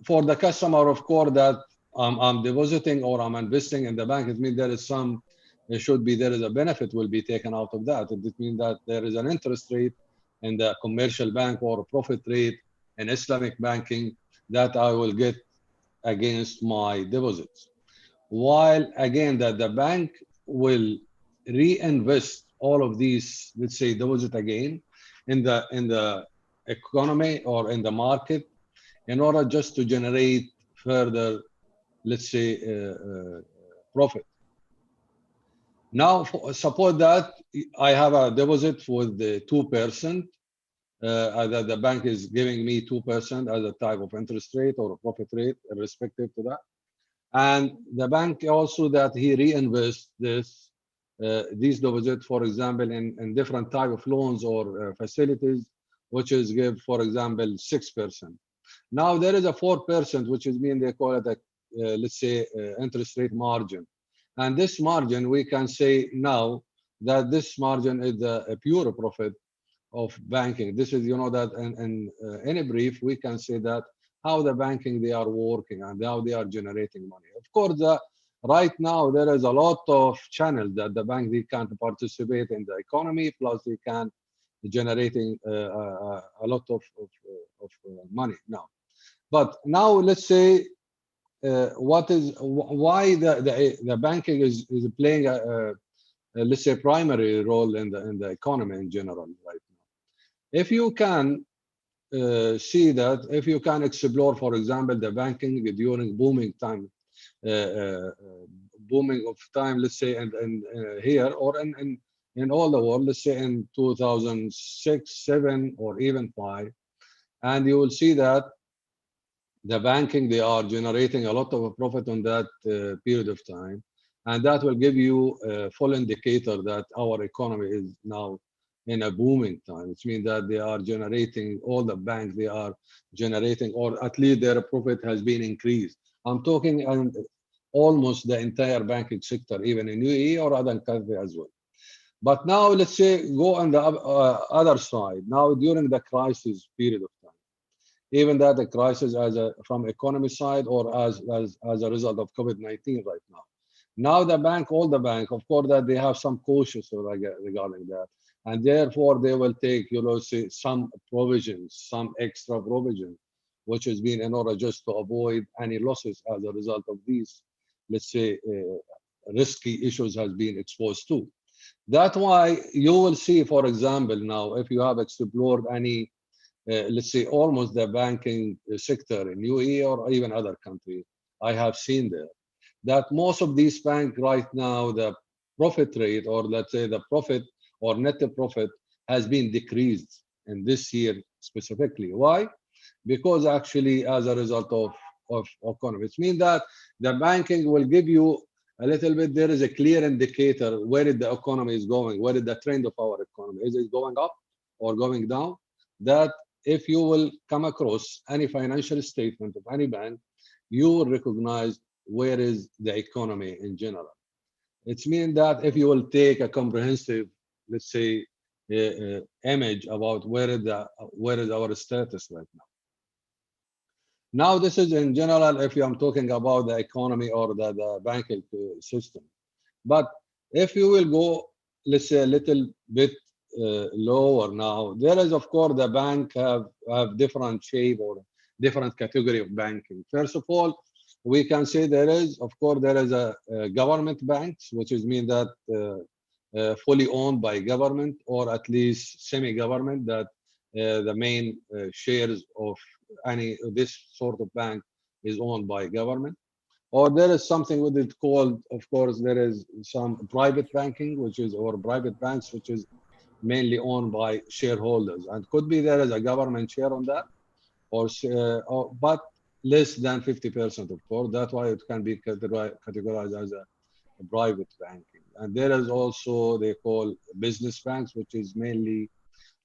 for the customer, of course, that I'm depositing or I'm investing in the bank, it means there is some, there is a benefit will be taken out of that. It means that there is an interest rate in the commercial bank or a profit rate in Islamic banking that I will get against my deposits. While again that the bank will reinvest all of these, let's say deposit again in the economy or in the market in order just to generate further, let's say, profit. Now, suppose that I have a deposit with the 2%, that the bank is giving me 2% as a type of interest rate or a profit rate, respective to that. And the bank also that he reinvests these deposits, for example, in different type of loans or facilities, which is give, for example, 6%. Now there is a 4%, which is mean they call it a, let's say, interest rate margin. And this margin, we can say now that this margin is a pure profit of banking. This is, that in a brief, we can say that how the banking they are working and how they are generating money. Of course, right now there is a lot of channels that the bank they can participate in the economy, plus they can generating a lot of money now. But now let's say why the banking is playing a let's say primary role in the economy in general right now. If you can see that, if you can explore, for example, the banking during booming time, booming of time, let's say, and here or in all the world, let's say in 2006, 7, or even 5, and you will see that the banking, they are generating a lot of profit on that period of time. And that will give you a full indicator that our economy is now in a booming time, which means that they are generating, all the banks, they are generating, or at least their profit has been increased. I'm talking on almost the entire banking sector, even in UAE or other countries as well. But now let's say go on the other side. Now during the crisis period of time, even that the crisis as from economy side or as a result of COVID-19 right now. Now the bank, all the bank, of course, that they have some cautious regarding that, and therefore they will take, say some provisions, some extra provision, which has been in order just to avoid any losses as a result of these, let's say, risky issues has been exposed to. That's why you will see, for example, now if you have explored any let's say almost the banking sector in UAE or even other countries, I have seen there that most of these banks right now, the profit rate, or let's say the profit or net profit, has been decreased in this year specifically. Why? Because actually as a result of economy, which means that the banking will give you a little bit, there is a clear indicator where the economy is going, where is the trend of our economy, is it going up or going down? That if you will come across any financial statement of any bank, you will recognize where is the economy in general. It means that if you will take a comprehensive, let's say, image about where is our status right now. Now, this is in general if I'm talking about the economy or the banking system. But if you will go, let's say, a little bit lower now, there is, of course, the bank have different shape or different category of banking. First of all, we can say there is, of course, there is a government banks, which is mean that fully owned by government or at least semi-government, that the main shares of this sort of bank is owned by government. Or there is something with it called, of course, there is some private banking, which is, or private banks, which is mainly owned by shareholders, and could be there is a government share on that, or but less than 50%, of course. That's why it can be categorized as a private banking. And there is also, they call business banks, which is mainly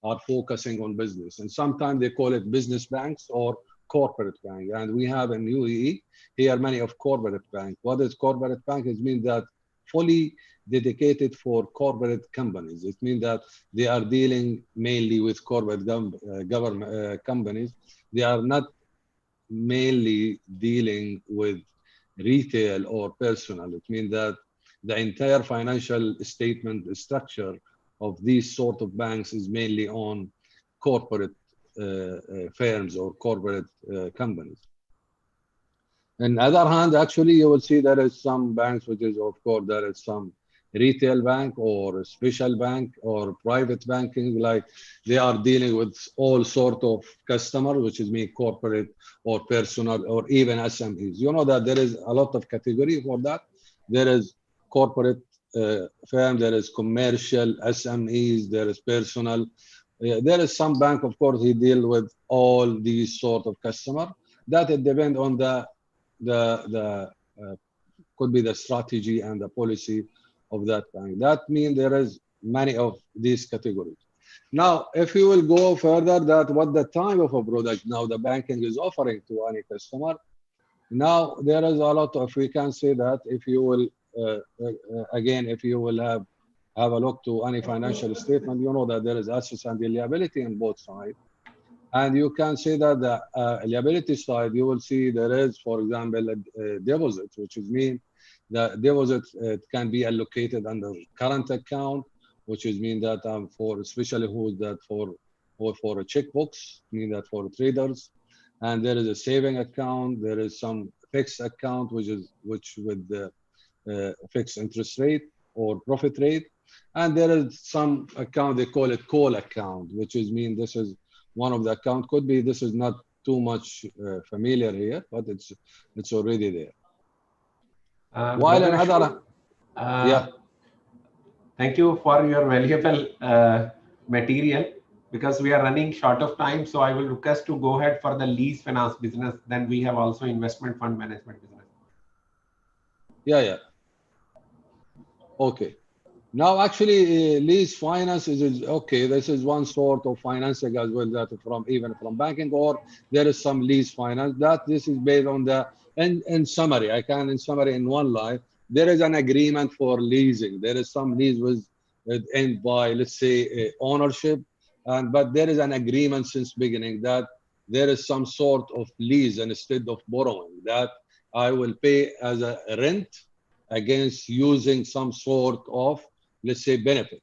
are focusing on business. And sometimes they call it business banks or corporate bank. And we have in UAE here many of corporate bank. What is corporate bank? It means that fully dedicated for corporate companies. It means that they are dealing mainly with corporate government companies. They are not mainly dealing with retail or personal. It means that the entire financial statement structure of these sort of banks is mainly on corporate firms or corporate companies. On the other hand, actually, you will see there is some banks, which is, of course, there is some retail bank or special bank or private banking, like they are dealing with all sort of customers, which is mean corporate or personal or even SMEs. You know that there is a lot of category for that. There is corporate firm, there is commercial SMEs, there is personal. There is some bank, of course, he deal with all these sort of customer. That it depends on the could be the strategy and the policy of that bank. That means there is many of these categories. Now, if you will go further, that what the type of a product now the banking is offering to any customer. Now there is a lot of, we can say that if you will again, if you will have a look to any financial statement, you know that there is assets and liability on both sides. And you can say that the liability side, you will see there is, for example, a deposit, which is mean the deposit can be allocated under current account, which is mean that for especially who's that for a checkbooks, mean that for traders. And there is a saving account. There is some fixed account, which with the fixed interest rate or profit rate. And there is some account, they call it call account, which is mean this is one of the account. Could be this is not too much familiar here, but it's already there. While Brother another, Ashok, yeah, thank you for your valuable material, because we are running short of time. So I will request to go ahead for the lease finance business. Then we have also investment fund management business. yeah. Okay. Now, actually, lease finance is okay. This is one sort of financing as well, that from even from banking, or there is some lease finance. That this is based on the in summary. I can in summary in one line. There is an agreement for leasing. There is some lease with end by, let's say, ownership, and but there is an agreement since beginning that there is some sort of lease instead of borrowing, that I will pay as a rent against using some sort of, let's say, benefit.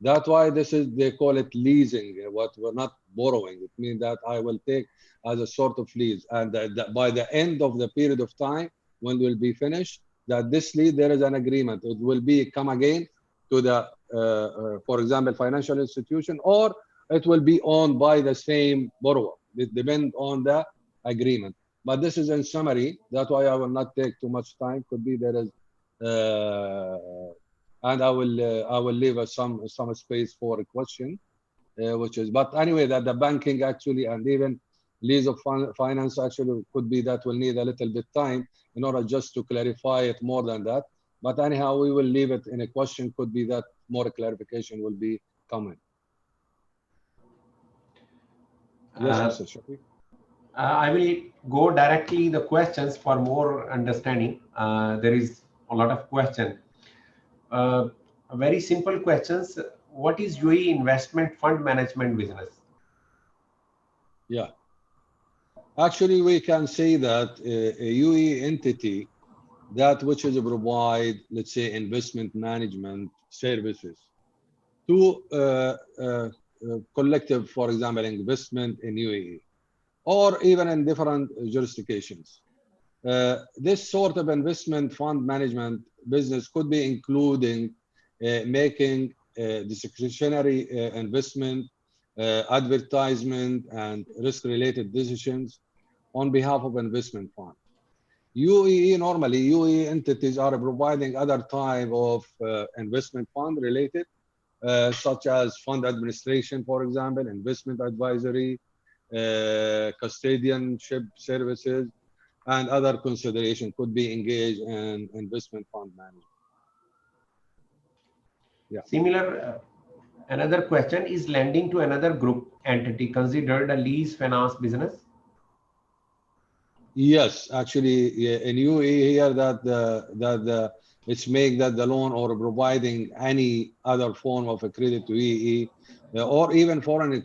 That's why this is, they call it leasing. What we're not borrowing. It means that I will take as a sort of lease, and by the end of the period of time when we'll be finished, that this lease there is an agreement. It will be come again to the, for example, financial institution, or it will be owned by the same borrower. It depends on the agreement. But this is in summary. That's why I will not take too much time. Could be there is. And I will leave some space for a question, which is, but anyway, that the banking actually and even lease of finance actually could be that will need a little bit time in order just to clarify it more than that. But anyhow, we will leave it in a question. Could be that more clarification will be coming. Yes, Mr. Shafiq. I will go directly the questions for more understanding. There is a lot of questions. Very simple questions. What is UAE investment fund management business? Yeah. Actually, we can say that a UAE entity, that which is provide, let's say, investment management services to collective, for example, investment in UAE, or even in different jurisdictions. This sort of investment fund management business could be including making discretionary investment, advertisement, and risk-related decisions on behalf of investment fund. UAE, normally, UAE entities are providing other type of investment fund related, such as fund administration, for example, investment advisory, custodianship services, and other consideration could be engaged in investment fund management. Yeah. Similar, another question, is lending to another group entity considered a lease finance business? Yes, actually, in UAE here it's make that the loan or providing any other form of a credit to UAE or even foreign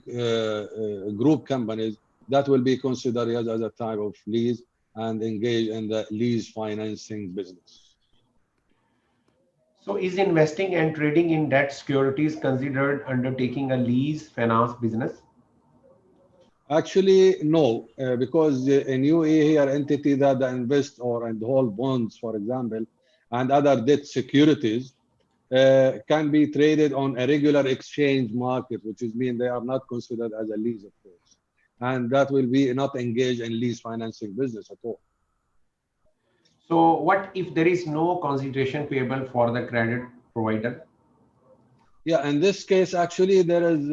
group companies that will be considered as a type of lease and engage in the lease financing business. So is investing and trading in debt securities considered undertaking a lease finance business? Actually, no, because in UAE here entity that invest or and hold bonds, for example, and other debt securities can be traded on a regular exchange market, which is mean they are not considered as a lease, of course, and that will be not engaged in lease financing business at all. So what if there is no consideration payable for the credit provider? Yeah, in this case, actually, there is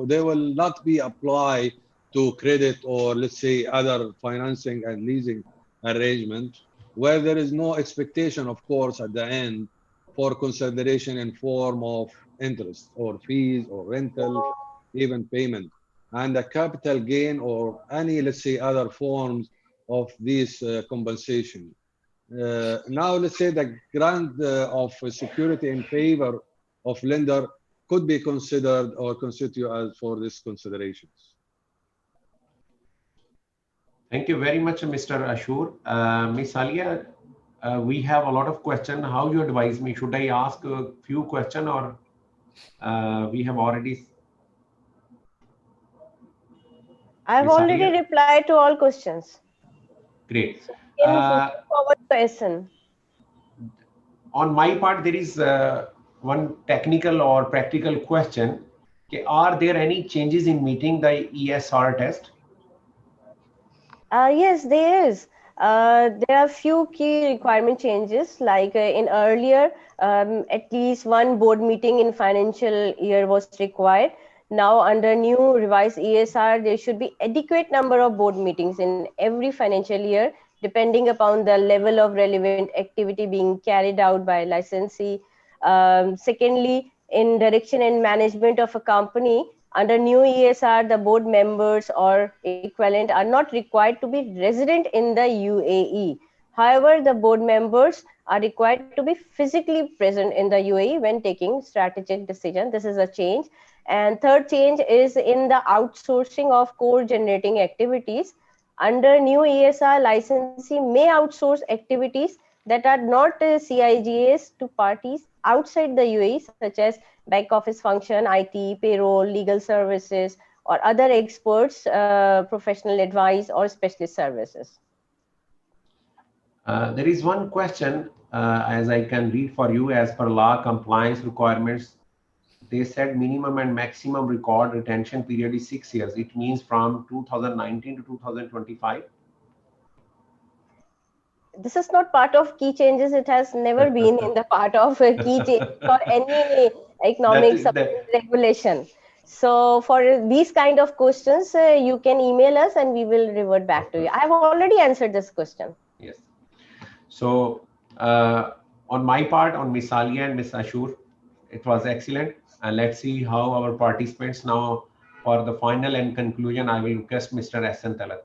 they will not be applied to credit or let's say other financing and leasing arrangement, where there is no expectation, of course, at the end for consideration in form of interest or fees or rental, even payment, and a capital gain or any, let's say, other forms of this compensation. Now, let's say the grant of security in favor of lender could be considered or constitute as for these considerations. Thank you very much, Mr. Ashur. Miss Alia, we have a lot of questions. How you advise me? Should I ask a few questions, or we have already? I've Miss already Alia? replied to all questions. Great. So you can put forward question. On my part, there is one technical or practical question. Okay, are there any changes in meeting the ESR test? Yes, there is. There are few key requirement changes. Like in earlier, at least one board meeting in financial year was required. Now, under new revised ESR, there should be adequate number of board meetings in every financial year, depending upon the level of relevant activity being carried out by licensee. Secondly, in direction and management of a company, under new ESR, the board members or equivalent are not required to be resident in the UAE. However, the board members are required to be physically present in the UAE when taking strategic decision. This is a change. And third change is in the outsourcing of core generating activities. Under new ESR, licensee may outsource activities that are not CIGAs to parties outside the UAE, such as back office function, IT, payroll, legal services, or other experts, professional advice, or specialist services. There is one question, as I can read for you, as per law compliance requirements. They said minimum and maximum record retention period is 6 years. It means from 2019 to 2025. This is not part of key changes. It has never been in the part of key changes for any economic regulation. So for these kind of questions, you can email us and we will revert back to you. I have already answered this question. Yes. So on my part, on Miss Alia and Miss Ashur, it was excellent. And let's see how our participants now, for the final and conclusion, I will request Mr. Hassan Talat.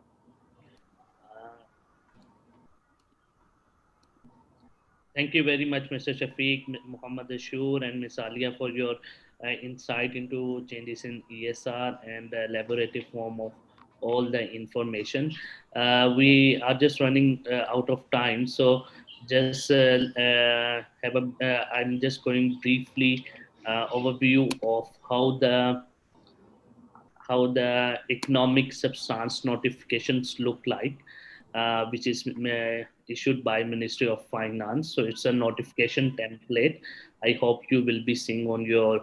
Thank you very much, Mr. Shafiq, Muhammad Ashur, and Ms. Alia for your insight into changes in ESR and the elaborative form of all the information. We are just running out of time, so just I'm just going briefly overview of how the economic substance notifications look like, which is issued by Ministry of Finance. So it's a notification template. I hope you will be seeing on your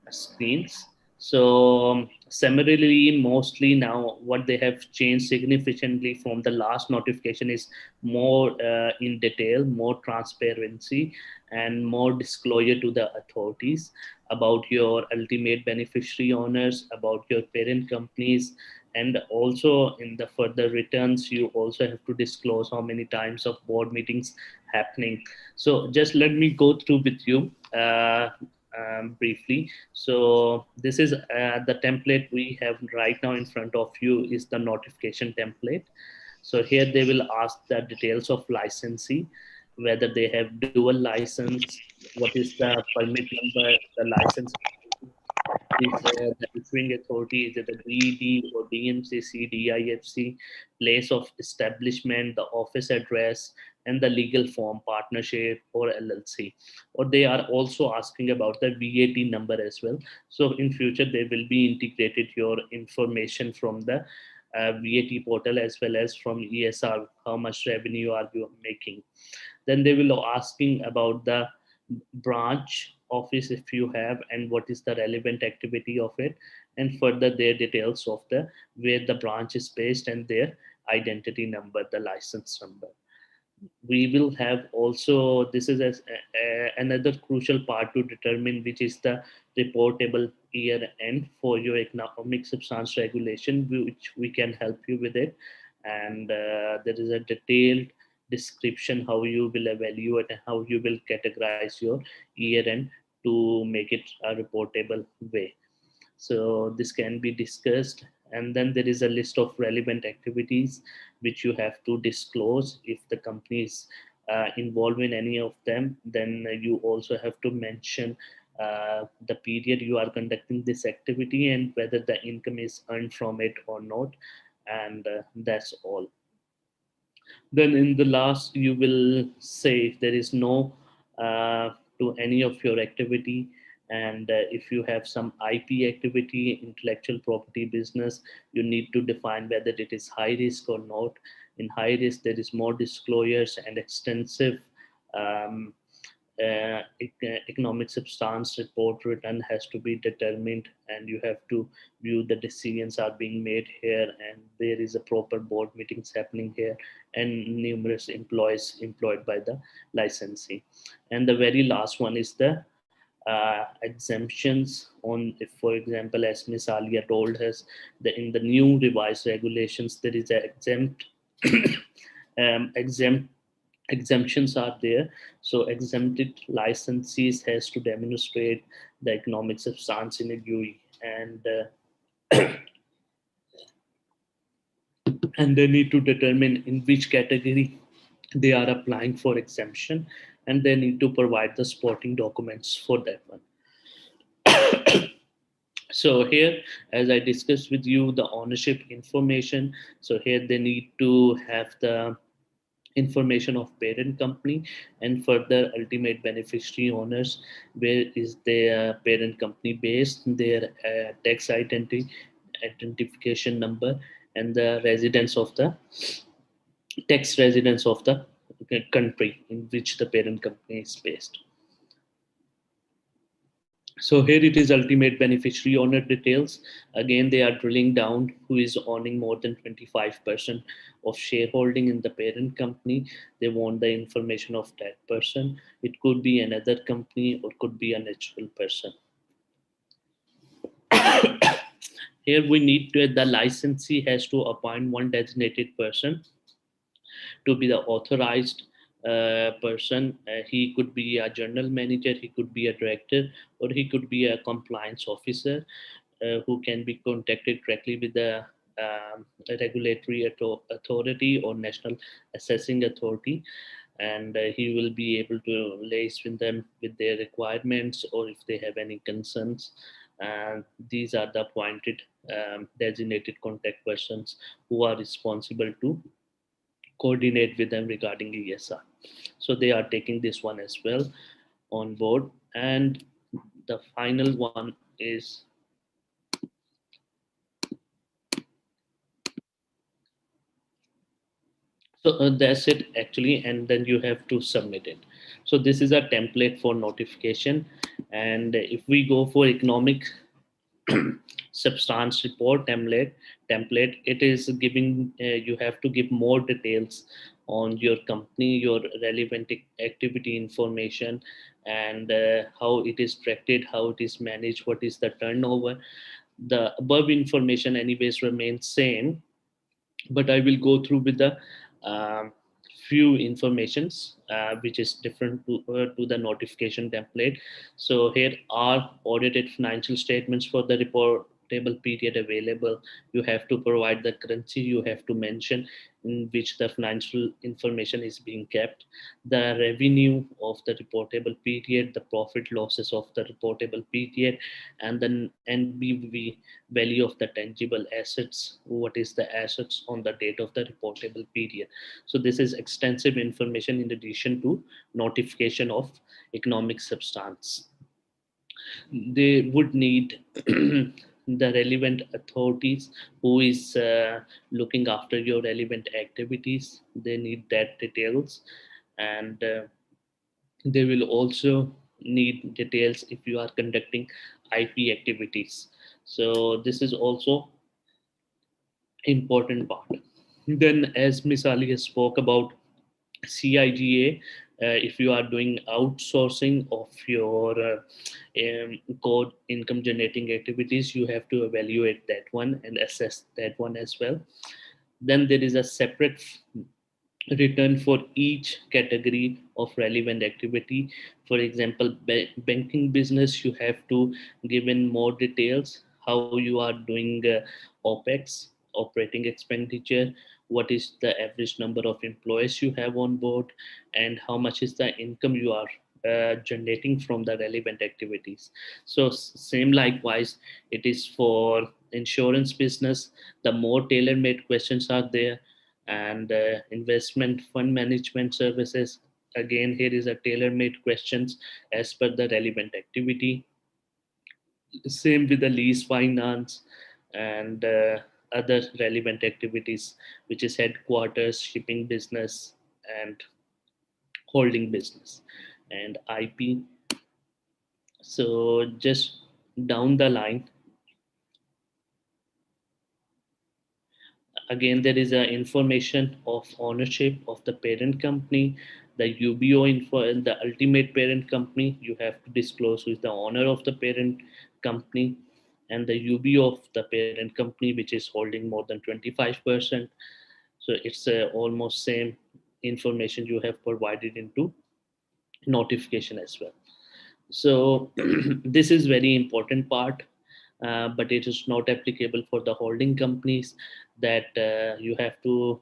screens. So summarily, mostly now what they have changed significantly from the last notification is more in detail, more transparency, and more disclosure to the authorities about your ultimate beneficiary owners, about your parent companies, and also in the further returns you also have to disclose how many times of board meetings happening. So just let me go through with you briefly. So this is the template we have right now in front of you is the notification template. So here they will ask the details of licensee, whether they have dual license, what is the permit number, the license is the issuing authority, is it a DED or DMCC, DIFC, place of establishment, the office address, and the legal form, partnership or LLC. Or they are also asking about the VAT number as well. So in future, they will be integrated your information from the VAT portal as well as from ESR, how much revenue are you making. Then they will asking about the branch office if you have, and what is the relevant activity of it, and further their details of the where the branch is based and their identity number, the license number. We will have also, this is another crucial part to determine which is the reportable year end for your economic substance regulation, which we can help you with it. And there is a detailed description how you will evaluate and how you will categorize your year end to make it a reportable way. So this can be discussed, and then there is a list of relevant activities which you have to disclose. If the company is involved in any of them, then you also have to mention the period you are conducting this activity and whether the income is earned from it or not, and that's all. Then in the last you will say if there is no to any of your activity, and if you have some IP activity, intellectual property business, you need to define whether it is high risk or not. In high risk there is more disclosures and extensive um, economic substance report written has to be determined, and you have to view the decisions are being made here, and there is a proper board meetings happening here, and numerous employees employed by the licensee. And the very last one is the exemptions on, if for example, as Miss Alia told us, in the new revised regulations there is a exempt exempt exemptions are there. So exempted licensees has to demonstrate the economic substance in a GUI, and they need to determine in which category they are applying for exemption, and they need to provide the supporting documents for that one. So here, as I discussed with you, the ownership information. So here they need to have the information of parent company and further ultimate beneficiary owners, where is their parent company based, their tax identification number, and the residence of the tax residence of the country in which the parent company is based. So here it is ultimate beneficiary owner details. Again, they are drilling down who is owning more than 25% of shareholding in the parent company. They want the information of that person. It could be another company or could be a natural person. Here we need to, the licensee has to appoint one designated person to be the authorized person. He could be a general manager, he could be a director, or he could be a compliance officer who can be contacted directly with the regulatory authority or national assessing authority, and he will be able to liaise with them with their requirements or if they have any concerns. And these are the appointed designated contact persons who are responsible to coordinate with them regarding ESR. So they are taking this one as well on board. And the final one is, so that's it actually, and then you have to submit it. So this is a template for notification. And if we go for economic substance report template, it is giving you have to give more details on your company, your relevant activity information, and how it is tracked, how it is managed, what is the turnover. The above information anyways remains same, but I will go through with the um, few informations which is different to the notification template. So here are audited financial statements for the reportable period available. You have to provide the currency, you have to mention in which the financial information is being kept, the revenue of the reportable period, the profit losses of the reportable period, and then NBV, value of the tangible assets, what is the assets on the date of the reportable period. So this is extensive information in addition to notification of economic substance. They would need the relevant authorities who is looking after your relevant activities. They need that details, and they will also need details if you are conducting IP activities. So this is also important part. Then, as Miss Ali has spoke about CIGA, if you are doing outsourcing of your code income generating activities, you have to evaluate that one and assess that one as well. Then there is a separate return for each category of relevant activity. For example, banking business, you have to give in more details how you are doing OPEX, operating expenditure, what is the average number of employees you have on board, and how much is the income you are generating from the relevant activities. So, same likewise, it is for insurance business. The more tailor made questions are there, and investment fund management services, again here is a tailor made questions as per the relevant activity. Same with the lease finance and other relevant activities, which is headquarters, shipping business, and holding business, and IP. So just down the line, again there is a information of ownership of the parent company, the UBO info, and the ultimate parent company. You have to disclose who is the owner of the parent company, and the UBO of the parent company, which is holding more than 25%. So it's almost same information you have provided into notification as well. So this is very important part, but it is not applicable for the holding companies, that you have to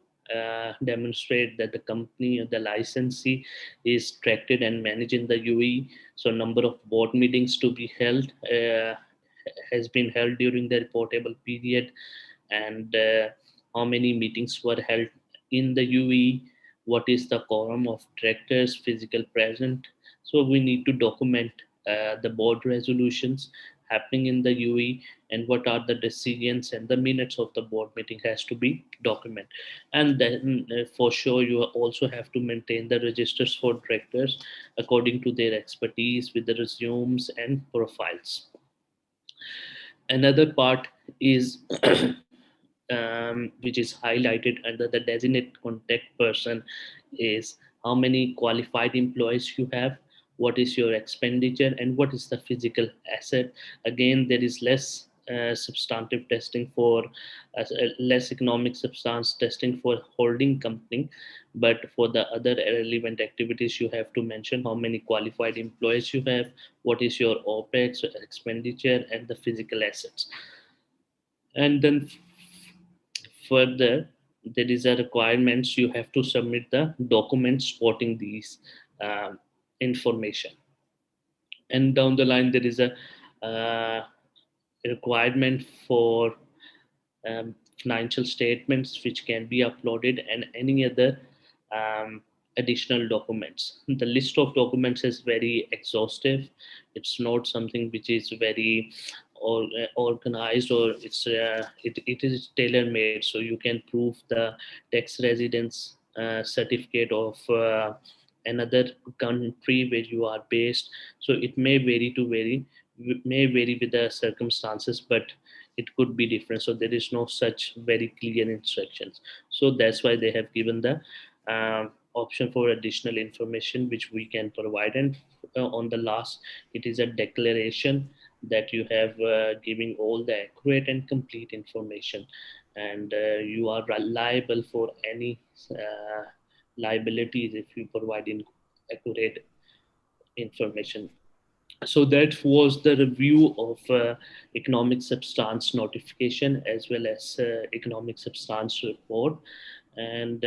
demonstrate that the company or the licensee is tracked and managed in the UAE. So number of board meetings to be held has been held during the reportable period, and how many meetings were held in the UAE, what is the quorum of directors physical present. So we need to document the board resolutions happening in the UE, and what are the decisions, and the minutes of the board meeting has to be documented. And then for sure you also have to maintain the registers for directors according to their expertise with the resumes and profiles. Another part is which is highlighted under the designate contact person, is how many qualified employees you have, what is your expenditure, and what is the physical asset. Again, there is less substantive testing for less economic substance testing for holding company, but for the other relevant activities you have to mention how many qualified employees you have, what is your OPEX expenditure, and the physical assets. And then further, there is a requirements you have to submit the documents supporting these information. And down the line, there is a requirement for financial statements which can be uploaded, and any other um, additional documents. The list of documents is very exhaustive. It's not something which is very organized, or it is tailor made, so you can prove the tax residence certificate of another country where you are based. So it may vary with the circumstances, but it could be different. So there is no such very clear instructions. So that's why they have given the option for additional information which we can provide. And on the last, it is a declaration that you have giving all the accurate and complete information, and you are liable for any liabilities if you provide accurate information. So that was the review of economic substance notification as well as economic substance report. And